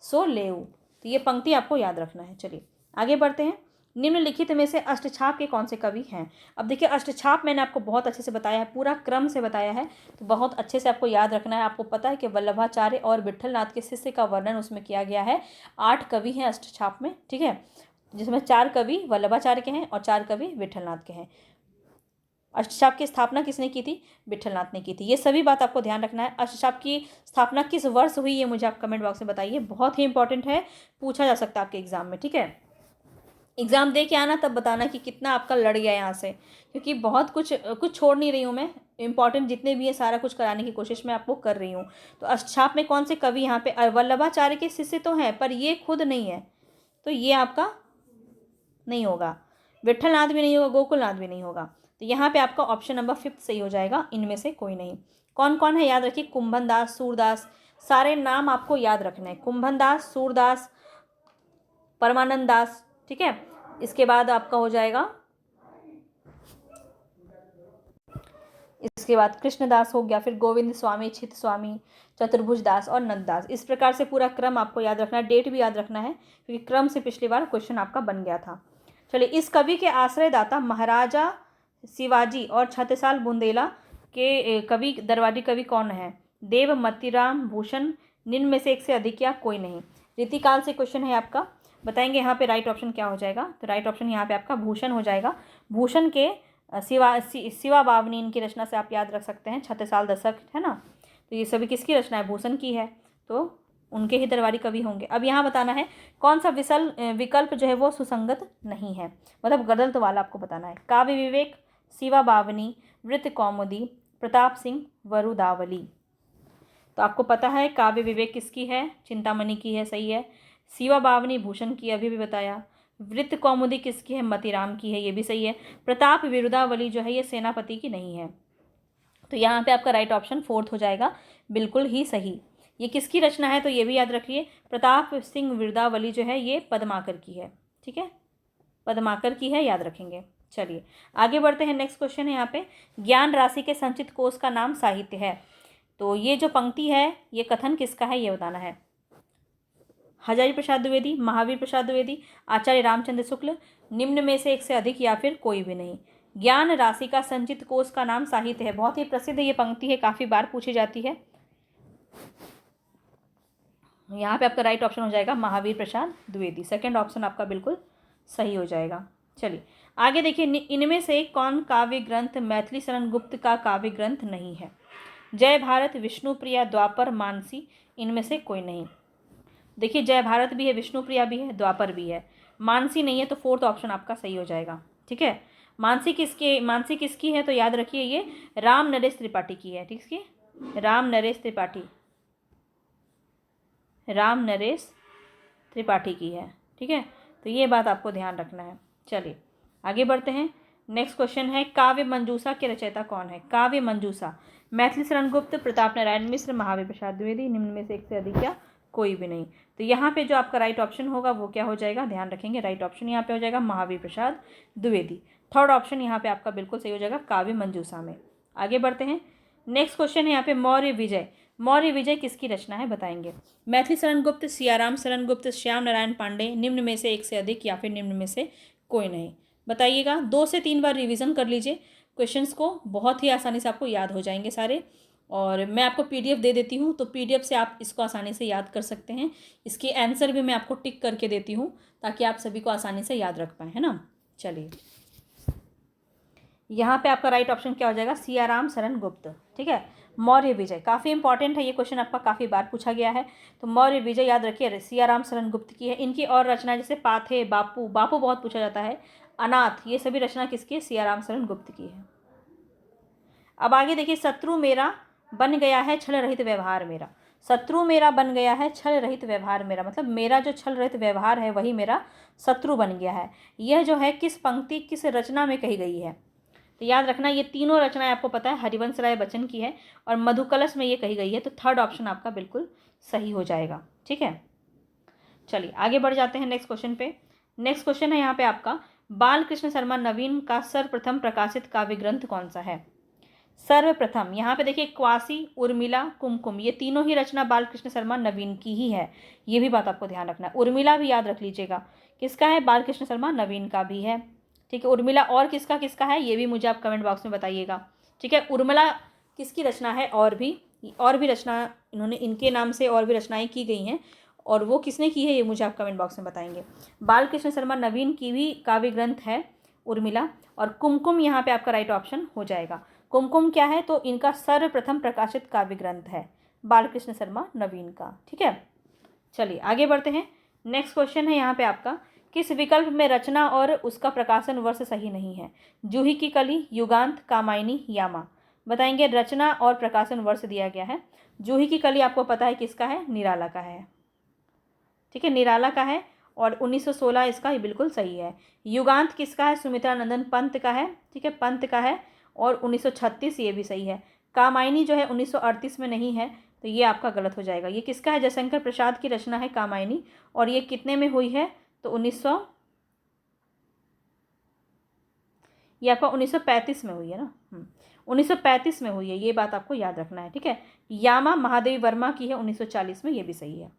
सो लेऊ। तो ये पंक्ति आपको याद रखना है। चलिए आगे बढ़ते हैं, निम्नलिखित में से अष्टछाप के कौन से कवि हैं। अब देखिए अष्टछाप मैंने आपको बहुत अच्छे से बताया है, पूरा क्रम से बताया है, तो बहुत अच्छे से आपको याद रखना है। आपको पता है कि वल्लभाचार्य और विठलनाथ के शिष्य का वर्णन उसमें किया गया है। 8 कवि हैं अष्टछाप में। ठीक है, जिसमें 4 कवि वल्लभाचार्य के हैं और 4 कवि विठलनाथ के हैं। अष्टछाप की स्थापना किसने की थी, विठलनाथ ने की थी। ये सभी बात आपको ध्यान रखना है। अष्टछाप की स्थापना किस वर्ष हुई ये मुझे आप कमेंट बॉक्स में बताइए, बहुत ही इंपॉर्टेंट है, पूछा जा सकता है आपके एग्जाम में। ठीक है, एग्जाम दे के आना तब बताना कि कितना आपका लड़ गया यहाँ से, क्योंकि बहुत कुछ छोड़ नहीं रही हूँ मैं, इंपॉर्टेंट जितने भी है सारा कुछ कराने की कोशिश मैं आपको कर रही हूँ। तो अष्टछाप में कौन से कवि यहाँ पे, वल्लभाचार्य के शिष्य तो हैं पर ये खुद नहीं है, तो ये आपका नहीं होगा, विठलनाथ भी नहीं होगा, गोकुलनाथ भी नहीं होगा। तो यहाँ पे आपका ऑप्शन नंबर 5 सही हो जाएगा, इनमें से कोई नहीं। कौन कौन है याद रखिए, कुंभन दास, सूरदास, सारे नाम आपको याद रखने हैं, कुंभन दास, सूरदास, परमानंद दास। ठीक है, इसके बाद आपका हो जाएगा, इसके बाद कृष्णदास हो गया, फिर गोविंद स्वामी, चित स्वामी, चतुर्भुज दास और नंददास। इस प्रकार से पूरा क्रम आपको याद रखना है, डेट भी याद रखना है क्योंकि क्रम से पिछली बार क्वेश्चन आपका बन गया था। चलिए, इस कवि के आश्रयदाता महाराजा शिवाजी और छत्रसाल बुंदेला के कवि, दरबारी कवि कौन है। देव, मतीराम, भूषण, निम्न में से एक से अधिक या कोई नहीं। रीतिकाल से क्वेश्चन है आपका, बताएंगे यहाँ पे राइट ऑप्शन क्या हो जाएगा। तो राइट ऑप्शन यहाँ पे आपका भूषण हो जाएगा। भूषण के शिवा बावनी इनकी रचना से आप याद रख सकते हैं, छत्रसाल दशक है ना, तो ये सभी किसकी रचना है, भूषण की है, तो उनके ही दरबारी कवि होंगे। अब यहाँ बताना है कौन सा विकल्प जो है वो सुसंगत नहीं है, मतलब गलत वाला आपको बताना है। काव्य विवेक, शिवा बावनी, वृत्त कौमुदी, प्रताप सिंह, वरुदावली। तो आपको पता है काव्य विवेक किसकी है, चिंतामणि की है, सही है। शिवा बावनी भूषण की, अभी भी बताया। वृत्त कौमुदी किसकी है, मतीराम की है, ये भी सही है। प्रताप विरुदावली जो है ये सेनापति की नहीं है। तो यहाँ पे आपका राइट ऑप्शन 4th हो जाएगा, बिल्कुल ही सही। ये किसकी रचना है तो ये भी याद रखिए, प्रताप सिंह विरुदावली जो है ये पद्माकर की है। ठीक है, पद्माकर की है, याद रखेंगे। चलिए आगे बढ़ते हैं, नेक्स्ट क्वेश्चन है यहाँ पे, ज्ञान राशि के संचित कोश का नाम साहित्य है। तो ये जो पंक्ति है ये कथन किसका है ये बताना है। हजारी प्रसाद द्विवेदी, महावीर प्रसाद द्विवेदी, आचार्य रामचंद्र शुक्ल, निम्न में से एक से अधिक या फिर कोई भी नहीं। ज्ञान राशि का संचित कोश का नाम साहित्य है, बहुत ही प्रसिद्ध ये पंक्ति है, काफ़ी बार पूछी जाती है। यहाँ पे आपका राइट ऑप्शन हो जाएगा महावीर प्रसाद द्विवेदी, सेकंड ऑप्शन आपका बिल्कुल सही हो जाएगा। चलिए आगे देखिए, इनमें से कौन काव्य ग्रंथ मैथिली शरण गुप्त का काव्य ग्रंथ नहीं है। जय भारत, विष्णुप्रिया, द्वापर, मानसी, इनमें से कोई नहीं। देखिए जय भारत भी है, विष्णुप्रिया भी है, द्वापर भी है, मानसी नहीं है, तो 4th ऑप्शन आपका सही हो जाएगा। ठीक है, मानसी किसकी है? तो याद रखिए ये राम नरेश त्रिपाठी की है। ठीक है, राम नरेश त्रिपाठी की है। ठीक है, तो ये बात आपको ध्यान रखना है। चलिए आगे बढ़ते हैं। नेक्स्ट क्वेश्चन है, काव्य मंजूषा के रचयिता कौन है? काव्य मंजूषा, मैथिली शरण गुप्त, प्रताप नारायण मिश्र, महावीर प्रसाद द्विवेदी, निम्न में से एक से अधिक या कोई भी नहीं। तो यहाँ पे जो आपका राइट ऑप्शन होगा वो क्या हो जाएगा? ध्यान रखेंगे, राइट ऑप्शन यहाँ पे हो जाएगा महावीर प्रसाद द्विवेदी। थर्ड ऑप्शन यहाँ पे आपका बिल्कुल सही हो जाएगा काव्य मंजूषा में। आगे बढ़ते हैं। नेक्स्ट क्वेश्चन है यहाँ पे, मौर्य विजय किसकी रचना है? बताएंगे। मैथिली शरण गुप्त, सियाराम शरण गुप्त, श्याम नारायण पांडे, निम्न में से एक से अधिक या फिर निम्न में से कोई नहीं। बताइएगा, 2 से 3 बार रिवीजन कर लीजिए क्वेश्चंस को, बहुत ही आसानी से आपको याद हो जाएंगे सारे। और मैं आपको पीडीएफ दे देती हूँ, तो पीडीएफ से आप इसको आसानी से याद कर सकते हैं। इसके आंसर भी मैं आपको टिक करके देती हूँ ताकि आप सभी को आसानी से याद रख पाएँ, है ना। चलिए यहाँ पे आपका राइट ऑप्शन क्या हो जाएगा? सियाराम शरण गुप्त। ठीक है, मौर्य विजय काफ़ी इंपॉर्टेंट है, ये क्वेश्चन आपका काफ़ी बार पूछा गया है। तो मौर्य विजय याद रखिए सियाराम शरण गुप्त की है। इनकी और रचना जैसे पाथे, बापू बहुत पूछा जाता है, अनाथ, ये सभी रचना किसकी है? सियाराम शरण गुप्त की है। अब आगे देखिए, शत्रु मेरा बन गया है छल रहित व्यवहार मेरा। शत्रु मेरा बन गया है छल रहित व्यवहार मेरा, मतलब मेरा जो छल रहित व्यवहार है वही मेरा शत्रु बन गया है। यह जो है किस पंक्ति, किस रचना में कही गई है? तो याद रखना, ये तीनों रचनाएं आपको पता है हरिवंश राय बच्चन की है और मधुकलश में ये कही गई है। तो थर्ड ऑप्शन आपका बिल्कुल सही हो जाएगा। ठीक है, चलिए आगे बढ़ जाते हैं नेक्स्ट क्वेश्चन पे। नेक्स्ट क्वेश्चन है यहाँ पे आपका, बालकृष्ण शर्मा नवीन का सर्वप्रथम प्रकाशित काव्य ग्रंथ कौन सा है? सर्वप्रथम यहाँ पे देखिए, क्वासी, उर्मिला, कुमकुम, ये तीनों ही रचना बालकृष्ण शर्मा नवीन की ही है। ये भी बात आपको ध्यान रखना है। उर्मिला भी याद रख लीजिएगा, किसका है? बालकृष्ण शर्मा नवीन का भी है। ठीक है, उर्मिला और किसका है ये भी मुझे आप कमेंट बॉक्स में बताइएगा। ठीक है, उर्मिला किसकी रचना है? और भी रचना इन्होंने, इनके नाम से और भी रचनाएं की गई हैं, और वो किसने की है ये मुझे आप कमेंट बॉक्स में बताएंगे। बालकृष्ण शर्मा नवीन की भी काव्य ग्रंथ है उर्मिला, और कुमकुम यहाँ पे आपका राइट ऑप्शन हो जाएगा। कुमकुम क्या है? तो इनका सर्वप्रथम प्रकाशित काव्य ग्रंथ है बालकृष्ण शर्मा नवीन का। ठीक है, चलिए आगे बढ़ते हैं। नेक्स्ट क्वेश्चन है यहाँ पे आपका, किस विकल्प में रचना और उसका प्रकाशन वर्ष सही नहीं है? जूही की कली, युगांत, कामायनी, यामा। बताएंगे, रचना और प्रकाशन वर्ष दिया गया है। जूही की कली आपको पता है किसका है? निराला का है। ठीक है, निराला का है, और 1916 इसका ही बिल्कुल सही है। युगांत किसका है? सुमित्रानंदन पंत का है। ठीक है, पंत का है, और 1936 ये भी सही है। कामायनी जो है 1938 में नहीं है, तो ये आपका गलत हो जाएगा। ये किसका है? जयशंकर प्रसाद की रचना है कामायनी, और ये कितने में हुई है? तो ये आपका 1935 में हुई है ना। 1935 में हुई है, ये बात आपको याद रखना है। ठीक है, यामा महादेवी वर्मा की है 1940 में, ये भी सही है।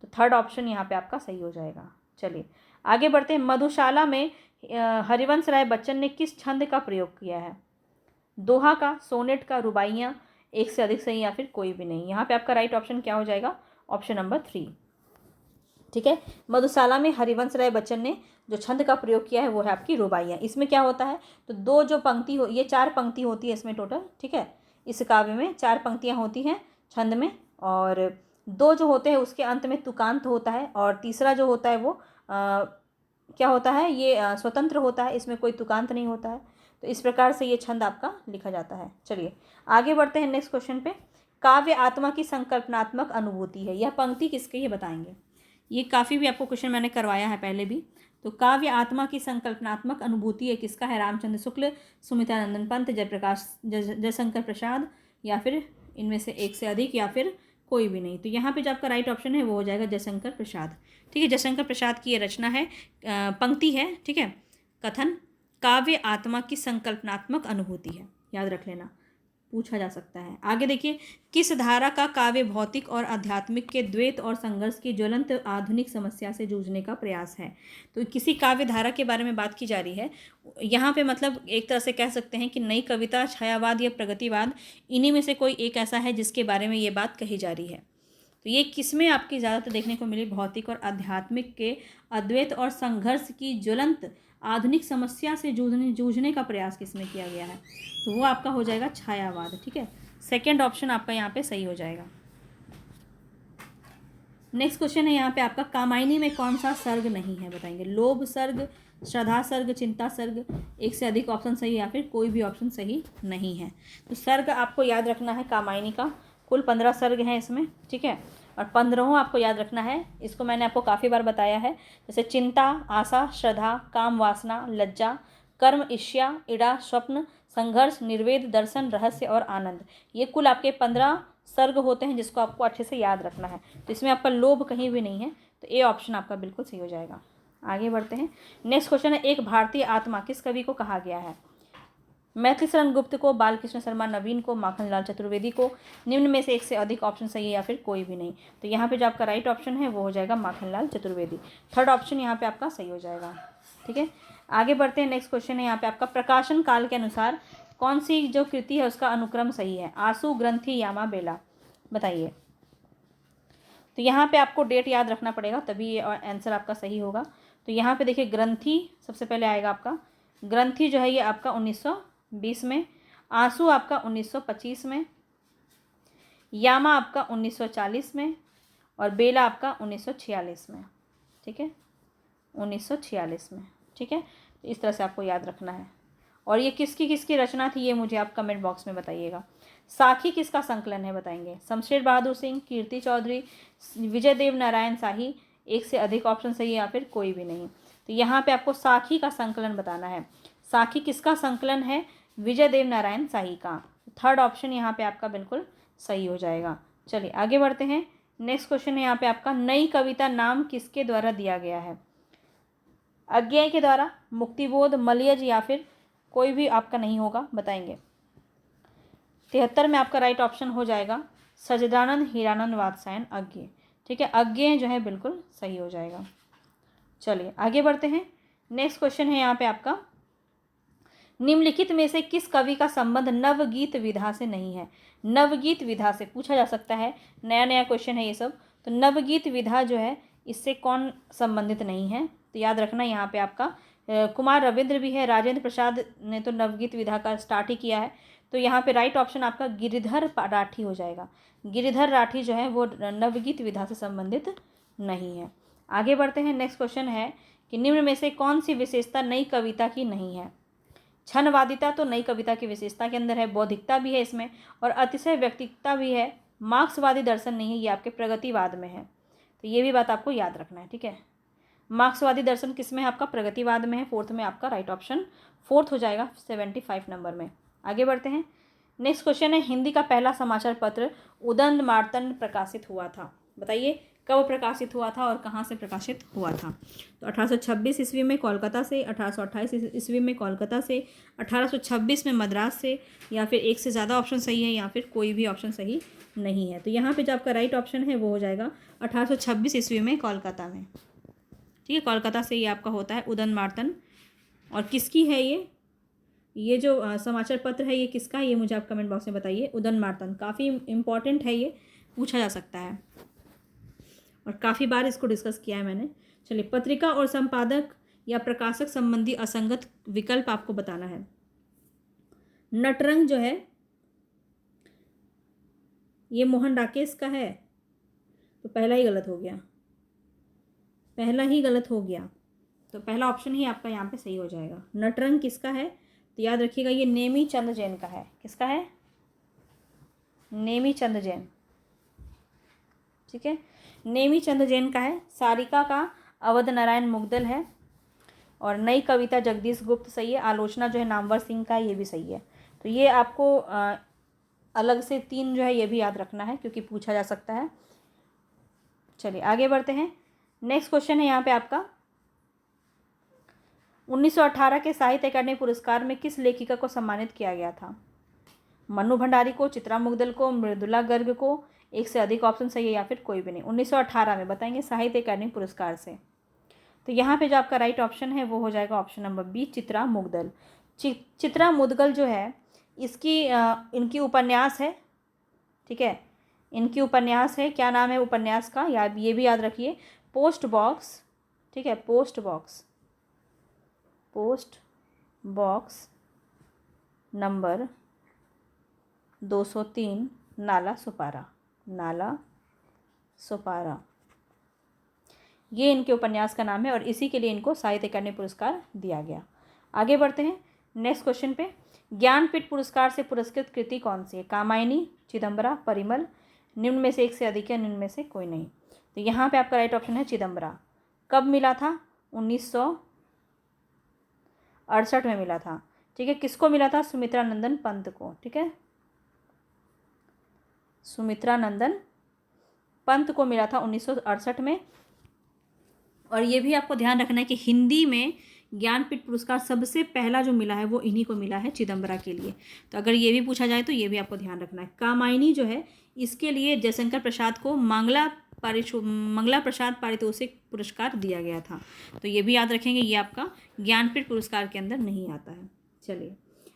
तो थर्ड ऑप्शन यहाँ पे आपका सही हो जाएगा। चलिए आगे बढ़ते हैं। मधुशाला में हरिवंश राय बच्चन ने किस छंद का प्रयोग किया है? दोहा का, सोनेट का, रुबाइयाँ, एक से अधिक सही या फिर कोई भी नहीं। यहाँ पे आपका राइट ऑप्शन क्या हो जाएगा? Option number 3। ठीक है, मधुशाला में हरिवंश राय बच्चन ने जो छंद का प्रयोग किया है वो है आपकी रुबाइयाँ। इसमें क्या होता है? तो दो जो पंक्ति हो, ये 4 पंक्ति होती है इसमें टोटल। ठीक है, इस काव्य में 4 पंक्तियाँ होती हैं छंद में, और 2 जो होते हैं उसके अंत में तुकांत होता है, और तीसरा जो होता है वो क्या होता है? ये स्वतंत्र होता है, इसमें कोई तुकांत नहीं होता है। तो इस प्रकार से ये छंद आपका लिखा जाता है। चलिए आगे बढ़ते हैं नेक्स्ट क्वेश्चन पे। काव्य आत्मा की संकल्पनात्मक अनुभूति है, यह पंक्ति किसकी है? बताएंगे। ये काफ़ी भी आपको क्वेश्चन मैंने करवाया है पहले भी। तो काव्य आत्मा की संकल्पनात्मक अनुभूति है किसका है? रामचंद्र शुक्ल, सुमित्रानंदन पंत, जयशंकर प्रसाद, या फिर इनमें से एक से अधिक या फिर कोई भी नहीं। तो यहाँ पे जो आपका राइट ऑप्शन है वो हो जाएगा जयशंकर प्रसाद। ठीक है, जयशंकर प्रसाद की ये रचना है, पंक्ति है। ठीक है, कथन काव्य आत्मा की संकल्पनात्मक अनुभूति है, याद रख लेना, पूछा जा सकता है। आगे देखिए, किस धारा का काव्य भौतिक और आध्यात्मिक के द्वैत और संघर्ष की ज्वलंत आधुनिक समस्या से जूझने का प्रयास है? तो किसी काव्य धारा के बारे में बात की जा रही है यहाँ पे, मतलब एक तरह से कह सकते हैं कि नई कविता, छायावाद या प्रगतिवाद, इन्हीं में से कोई एक ऐसा है जिसके बारे में ये बात कही जा रही है। तो ये किसमें आपकी ज़्यादातर देखने को मिली? भौतिक और आध्यात्मिक के अद्वैत और संघर्ष की ज्वलंत आधुनिक समस्या से जूझने का प्रयास किसमें किया गया है? तो वो आपका हो जाएगा छायावाद। ठीक है, सेकंड ऑप्शन आपका यहाँ पे सही हो जाएगा। नेक्स्ट क्वेश्चन है यहाँ पे आपका, कामायनी में कौन सा सर्ग नहीं है, बताएंगे। लोभ सर्ग, श्रद्धा सर्ग, चिंता सर्ग, एक से अधिक ऑप्शन सही या फिर कोई भी ऑप्शन सही नहीं है। तो सर्ग आपको याद रखना है कामायनी का, कुल 15 सर्ग हैं इसमें, ठीक है। और 15 आपको याद रखना है, इसको मैंने आपको काफ़ी बार बताया है। जैसे चिंता, आशा, श्रद्धा, काम वासना, लज्जा, कर्म, ईर्ष्या, इड़ा, स्वप्न, संघर्ष, निर्वेद, दर्शन, रहस्य और आनंद, ये कुल आपके 15 सर्ग होते हैं जिसको आपको अच्छे से याद रखना है। तो इसमें आपका लोभ कहीं भी नहीं है, तो ए ऑप्शन आपका बिल्कुल सही हो जाएगा। आगे बढ़ते हैं। नेक्स्ट क्वेश्चन है, एक भारतीय आत्मा किस कवि को कहा गया है। मैथिली शरण गुप्त को, बालकृष्ण शर्मा नवीन को, माखनलाल चतुर्वेदी को, निम्न में से एक से अधिक ऑप्शन सही है या फिर कोई भी नहीं। तो यहाँ पे जो आपका राइट ऑप्शन है वो हो जाएगा माखनलाल चतुर्वेदी। थर्ड ऑप्शन यहाँ पे आपका सही हो जाएगा, ठीक है। आगे बढ़ते हैं। नेक्स्ट क्वेश्चन है यहाँ पे आपका, प्रकाशन काल के अनुसार कौन सी जो कृति है उसका अनुक्रम सही है। आंसू, ग्रंथि, यामा, बेला, बताइए। तो यहाँ पे आपको डेट याद रखना पड़ेगा तभी ये आंसर आपका सही होगा। तो यहाँ पे देखिए, ग्रंथि सबसे पहले आएगा आपका। ग्रंथि जो है ये आपका 1920 में, आंसू आपका 1925 में, यामा आपका 1940 में, और बेला आपका 1946 में, ठीक है, 1946 में, ठीक है। तो इस तरह से आपको याद रखना है। और ये किसकी किसकी रचना थी ये मुझे आप कमेंट बॉक्स में बताइएगा। साखी किसका संकलन है, बताएंगे। शमशेर बहादुर सिंह, कीर्ति चौधरी, विजय देव नारायण शाही, एक से अधिक ऑप्शन सही है या फिर कोई भी नहीं। तो यहाँ पे आपको साखी का संकलन बताना है। साखी किसका संकलन है, विजय देव नारायण शाही का। थर्ड ऑप्शन यहाँ पे आपका बिल्कुल सही हो जाएगा। चलिए आगे बढ़ते हैं। नेक्स्ट क्वेश्चन है यहाँ पे आपका, नई कविता नाम किसके द्वारा दिया गया है। अज्ञेय के द्वारा, मुक्तिबोध, मलयज या फिर कोई भी आपका नहीं होगा, बताएंगे। 73 में आपका राइट ऑप्शन हो जाएगा सच्चिदानंद हीरानंद वात्स्यायन अज्ञेय, ठीक है। अज्ञेय जो है बिल्कुल सही हो जाएगा। चलिए आगे बढ़ते हैं। नेक्स्ट क्वेश्चन है यहाँ पे आपका, निम्नलिखित में से किस कवि का संबंध नवगीत विधा से नहीं है। नवगीत विधा से पूछा जा सकता है, नया नया क्वेश्चन है ये सब। तो नवगीत विधा जो है इससे कौन संबंधित नहीं है, तो याद रखना यहाँ पे आपका कुमार रविंद्र भी है, राजेंद्र प्रसाद ने तो नवगीत विधा का स्टार्ट ही किया है। तो यहाँ पे राइट ऑप्शन आपका गिरिधर राठी हो जाएगा। गिरिधर राठी जो है वो नवगीत विधा से संबंधित नहीं है। आगे बढ़ते हैं। नेक्स्ट क्वेश्चन है कि निम्न में से कौन सी विशेषता नई कविता की नहीं है। क्षणवादिता तो नई कविता की विशेषता के अंदर है, बौद्धिकता भी है इसमें, और अतिशय व्यक्तिकता भी है। मार्क्सवादी दर्शन नहीं है, ये आपके प्रगतिवाद में है। तो ये भी बात आपको याद रखना है, ठीक है। मार्क्सवादी दर्शन किस में है, आपका प्रगतिवाद में है। फोर्थ में आपका राइट ऑप्शन फोर्थ हो जाएगा 75 नंबर में। आगे बढ़ते हैं। नेक्स्ट क्वेश्चन है, हिंदी का पहला समाचार पत्र उदंड मार्तंड प्रकाशित हुआ था, बताइए कब प्रकाशित हुआ था और कहाँ से प्रकाशित हुआ था। तो 1826 ईस्वी में कोलकाता से, 1828 ईस्वी में कोलकाता से, 1826 में मद्रास से, या फिर एक से ज़्यादा ऑप्शन सही है या फिर कोई भी ऑप्शन सही नहीं है। तो यहाँ पे जो आपका राइट ऑप्शन है वो हो जाएगा 1826 ईस्वी में कोलकाता में, ठीक है। कोलकाता से ये आपका होता है उदंड मार्तंड। और किसकी है ये जो समाचार पत्र है ये किसका है, ये मुझे आप कमेंट बॉक्स में बताइए। उदंड मार्तंड काफ़ी इम्पॉर्टेंट है, ये पूछा जा सकता है और काफ़ी बार इसको डिस्कस किया है मैंने। चलिए, पत्रिका और संपादक या प्रकाशक संबंधी असंगत विकल्प आपको बताना है। नटरंग जो है ये मोहन राकेश का है, तो पहला ही गलत हो गया, पहला ही गलत हो गया। तो पहला ऑप्शन ही आपका यहाँ पे सही हो जाएगा। नटरंग किसका है, तो याद रखिएगा ये नेमी चंद जैन का है। किसका है, नेमी चंद जैन, ठीक है, नेमी चंद जैन का है। सारिका का अवध नारायण मुग्दल है, और नई कविता जगदीश गुप्त सही है। आलोचना जो है नामवर सिंह का, ये भी सही है। तो ये आपको अलग से 3 जो है ये भी याद रखना है क्योंकि पूछा जा सकता है। चलिए आगे बढ़ते हैं। नेक्स्ट क्वेश्चन है यहाँ पे आपका, 1918 के साहित्य अकादमी पुरस्कार में किस लेखिका को सम्मानित किया गया था। मन्नू भंडारी को, चित्रा मुग्दल को, मृदुला गर्ग को, एक से अधिक ऑप्शन सही है या फिर कोई भी नहीं। 1918 में बताएंगे साहित्य अकादमी पुरस्कार से। तो यहाँ पे जो आपका राइट ऑप्शन है वो हो जाएगा option number B, Chitra Mudgal. Chitra Mudgal जो है इसकी इनकी उपन्यास है, ठीक है, इनकी उपन्यास है। क्या नाम है उपन्यास का, या ये भी याद रखिए, पोस्ट बॉक्स, ठीक है, पोस्ट बॉक्स नंबर 203 नाला सुपारा। ये इनके उपन्यास का नाम है और इसी के लिए इनको साहित्य अकादमी पुरस्कार दिया गया। आगे बढ़ते हैं नेक्स्ट क्वेश्चन पे। ज्ञानपीठ पुरस्कार से पुरस्कृत कृति कौन सी है? कामायनी, चिदम्बरा, परिमल, निम्न में से एक से अधिक या निम्न में से कोई नहीं। तो यहाँ पे आपका राइट ऑप्शन है चिदम्बरा। कब मिला था? 1968 में मिला था। ठीक है, किसको मिला था? सुमित्रा नंदन पंत को। ठीक है, सुमित्रा नंदन पंत को मिला था 1968 में। और ये भी आपको ध्यान रखना है कि हिंदी में ज्ञानपीठ पुरस्कार सबसे पहला जो मिला है वो इन्हीं को मिला है, चिदम्बरा के लिए। तो अगर ये भी पूछा जाए तो ये भी आपको ध्यान रखना है। कामायनी जो है इसके लिए जयशंकर प्रसाद को मंगला प्रसाद पारितोषिक पुरस्कार दिया गया था। तो ये भी याद रखेंगे, ये आपका ज्ञानपीठ पुरस्कार के अंदर नहीं आता है। चलिए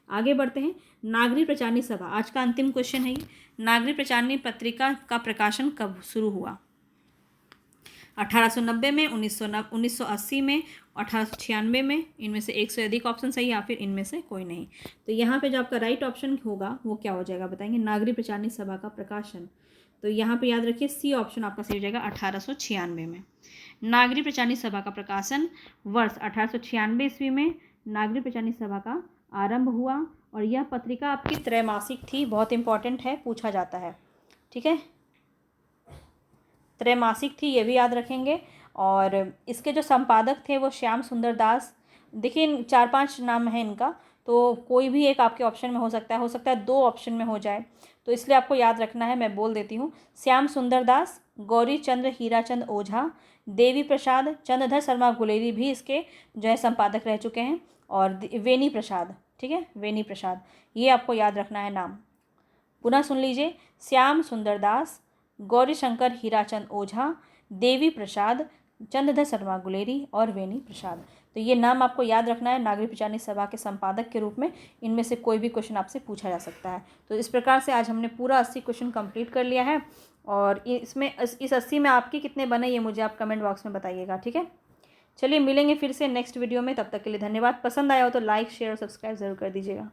आगे बढ़ते हैं। नागरी प्रचारणी सभा, आज का अंतिम क्वेश्चन है ये। नागरी प्रचारणी पत्रिका का प्रकाशन कब शुरू हुआ? 1890 में, 1980 में, 1896 में, इनमें से एक से अधिक ऑप्शन सही या फिर इनमें से कोई नहीं। तो यहाँ पे जो आपका राइट ऑप्शन होगा वो क्या हो जाएगा बताएंगे? नागरी प्रचारणी सभा का प्रकाशन। तो यहाँ पे याद रखिए सी ऑप्शन आपका सही हो जाएगा 1896 में। नागरी प्रचारणी सभा का प्रकाशन वर्ष 1896 ईस्वी में नागरी प्रचारणी सभा का आरंभ हुआ और यह पत्रिका आपकी त्रैमासिक थी। बहुत इंपॉर्टेंट है, पूछा जाता है। ठीक है, त्रैमासिक थी, ये भी याद रखेंगे। और इसके जो संपादक थे वो श्याम सुंदर दास। देखिए 4-5 नाम है इनका, तो कोई भी एक आपके ऑप्शन में हो सकता है 2 ऑप्शन में हो जाए, तो इसलिए आपको याद रखना है। मैं बोल देती हूँ, श्याम सुंदर दास, गौरी चंद्र हीराचंद ओझा, देवी प्रसाद, चंद्रधर शर्मा गुलेरी भी इसके जो है संपादक रह चुके हैं, और वेनी प्रसाद। ठीक है, वेनी प्रसाद, ये आपको याद रखना है नाम। पुनः सुन लीजिए, श्याम सुंदर दास, गौरी शंकर हीराचंद ओझा, देवी प्रसाद, चंद्रधर शर्मा गुलेरी और वेनी प्रसाद। तो ये नाम आपको याद रखना है नागरी प्रचारणी सभा के संपादक के रूप में। इनमें से कोई भी क्वेश्चन आपसे पूछा जा सकता है। तो इस प्रकार से आज हमने पूरा 80 क्वेश्चन कंप्लीट कर लिया है। और इसमें इस 80 में आपके कितने बने ये मुझे आप कमेंट बॉक्स में बताइएगा। ठीक है, चलिए मिलेंगे फिर से नेक्स्ट वीडियो में। तब तक के लिए धन्यवाद। पसंद आया हो तो लाइक, शेयर और सब्सक्राइब ज़रूर कर दीजिएगा।